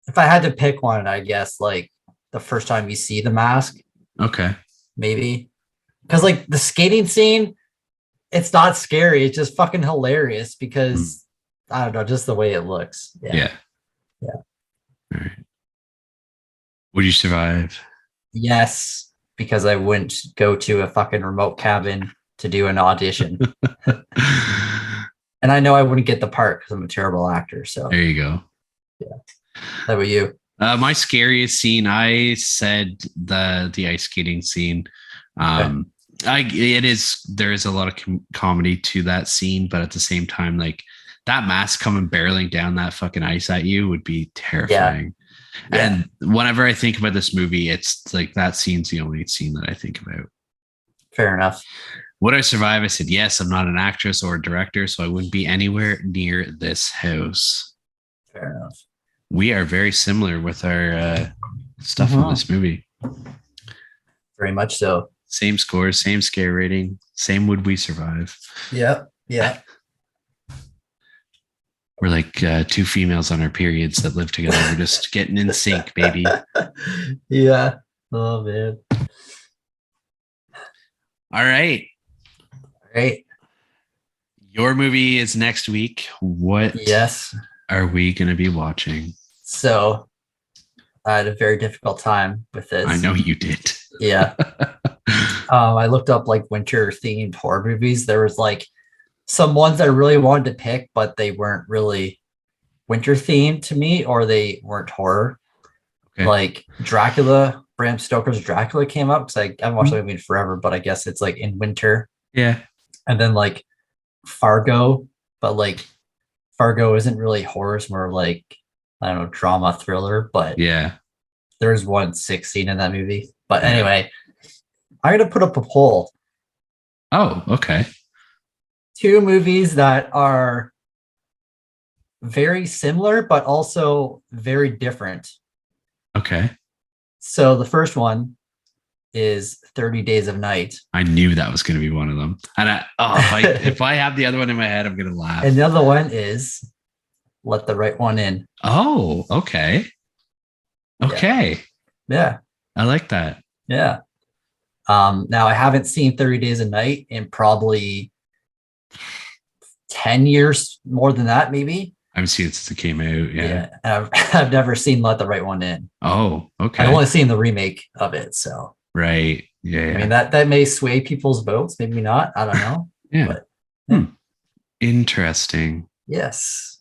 [SPEAKER 2] If I had to pick one, I guess like the first time you see the mask.
[SPEAKER 1] Okay.
[SPEAKER 2] Maybe. Because like the skating scene, it's not scary. It's just fucking hilarious because I don't know, just the way it looks.
[SPEAKER 1] Yeah.
[SPEAKER 2] All
[SPEAKER 1] right. Would you survive?
[SPEAKER 2] Yes, because I wouldn't go to a fucking remote cabin to do an audition. And I know I wouldn't get the part because I'm a terrible actor. So
[SPEAKER 1] there you go.
[SPEAKER 2] Yeah. How about you?
[SPEAKER 1] My scariest scene, I said the ice skating scene. There is a lot of comedy to that scene, but at the same time, like that mask coming barreling down that fucking ice at you would be terrifying. And whenever I think about this movie, it's like that scene's the only scene that I think about.
[SPEAKER 2] Fair enough.
[SPEAKER 1] Would I survive? I said, yes, I'm not an actress or a director, so I wouldn't be anywhere near this house.
[SPEAKER 2] Fair enough.
[SPEAKER 1] We are very similar with our stuff on this movie.
[SPEAKER 2] Very much so.
[SPEAKER 1] Same scores, same scare rating, same would we survive.
[SPEAKER 2] Yeah. Yeah.
[SPEAKER 1] We're like two females on our periods that live together. We're just getting in sync, baby.
[SPEAKER 2] Yeah. Oh, man.
[SPEAKER 1] All right.
[SPEAKER 2] Great.
[SPEAKER 1] Your movie is next week. What are we going to be watching?
[SPEAKER 2] So I had a very difficult time with this.
[SPEAKER 1] I know you did.
[SPEAKER 2] Yeah. I looked up like winter themed horror movies. There was like some ones I really wanted to pick, but they weren't really winter themed to me, or they weren't horror. Okay. Like Dracula, Bram Stoker's Dracula came up because I haven't watched that movie in forever, but I guess it's like in winter.
[SPEAKER 1] Yeah.
[SPEAKER 2] And then like Fargo, but like Fargo isn't really horror, it's more like, I don't know, drama thriller, but
[SPEAKER 1] yeah,
[SPEAKER 2] there's one sick scene in that movie. But anyway, I'm going to put up a poll.
[SPEAKER 1] Oh, okay.
[SPEAKER 2] 2 movies that are very similar, but also very different.
[SPEAKER 1] Okay.
[SPEAKER 2] So the first one is 30 Days of Night.
[SPEAKER 1] I knew that was going to be one of them. And if I have the other one in my head, I'm going to laugh.
[SPEAKER 2] And the other one is Let the Right One In.
[SPEAKER 1] Oh, okay. Okay.
[SPEAKER 2] Yeah.
[SPEAKER 1] I like that.
[SPEAKER 2] Yeah. Now I haven't seen 30 Days of Night in probably 10 years, more than that, maybe.
[SPEAKER 1] I haven't seen it since it came out. Yeah.
[SPEAKER 2] And I've never seen Let the Right One In.
[SPEAKER 1] Oh, okay.
[SPEAKER 2] I've only seen the remake of it. So
[SPEAKER 1] right. Yeah.
[SPEAKER 2] I mean, that may sway people's votes, maybe not. I don't know.
[SPEAKER 1] Yeah. But, interesting.
[SPEAKER 2] Yes.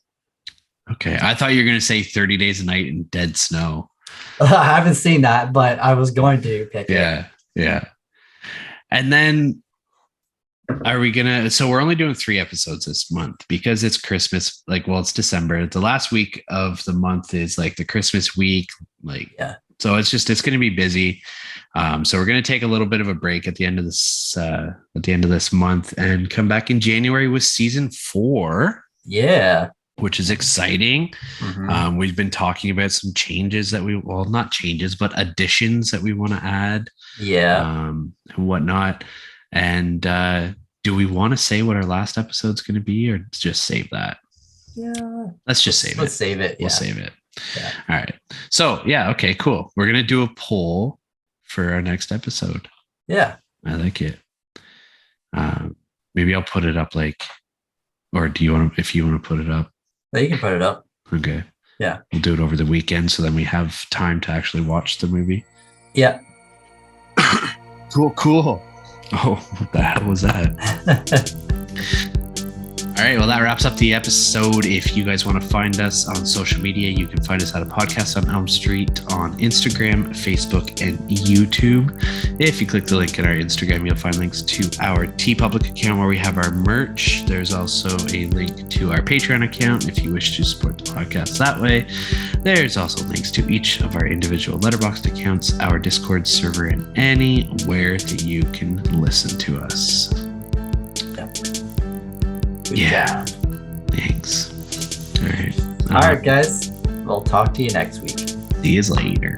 [SPEAKER 1] Okay. I thought you were going to say 30 Days a Night in Dead Snow.
[SPEAKER 2] I haven't seen that, but I was going to pick it.
[SPEAKER 1] Yeah. And then so we're only doing 3 episodes this month because it's Christmas. Like, well, it's December. The last week of the month is like the Christmas week. So it's going to be busy. So we're going to take a little bit of a break at the end of this month and come back in January with season 4.
[SPEAKER 2] Yeah.
[SPEAKER 1] Which is exciting. Mm-hmm. We've been talking about some changes that not changes, but additions that we want to add.
[SPEAKER 2] Yeah.
[SPEAKER 1] And whatnot. And do we want to say what our last episode's going to be, or just save that?
[SPEAKER 2] Yeah.
[SPEAKER 1] Let's just save it.
[SPEAKER 2] Let's save it.
[SPEAKER 1] We'll save it. Yeah. All right. So okay, cool. We're going to do a poll for our next episode.
[SPEAKER 2] Yeah.
[SPEAKER 1] I like it. Maybe I'll put it up or do you want to, if you want to put it up?
[SPEAKER 2] No, you can put it up.
[SPEAKER 1] Okay.
[SPEAKER 2] Yeah.
[SPEAKER 1] We'll do it over the weekend so then we have time to actually watch the movie.
[SPEAKER 2] Yeah.
[SPEAKER 1] Cool. Oh, what the hell was that? All right, well, that wraps up the episode. If you guys want to find us on social media, you can find us at a podcast on Elm Street on Instagram, Facebook, and YouTube. If you click the link in our Instagram, you'll find links to our TeePublic account where we have our merch. There's also a link to our Patreon account if you wish to support the podcast that way. There's also links to each of our individual Letterboxd accounts, our Discord server, and anywhere that you can listen to us. Yeah. Thanks. All right.
[SPEAKER 2] All right, guys. We'll talk to you next week.
[SPEAKER 1] See you later.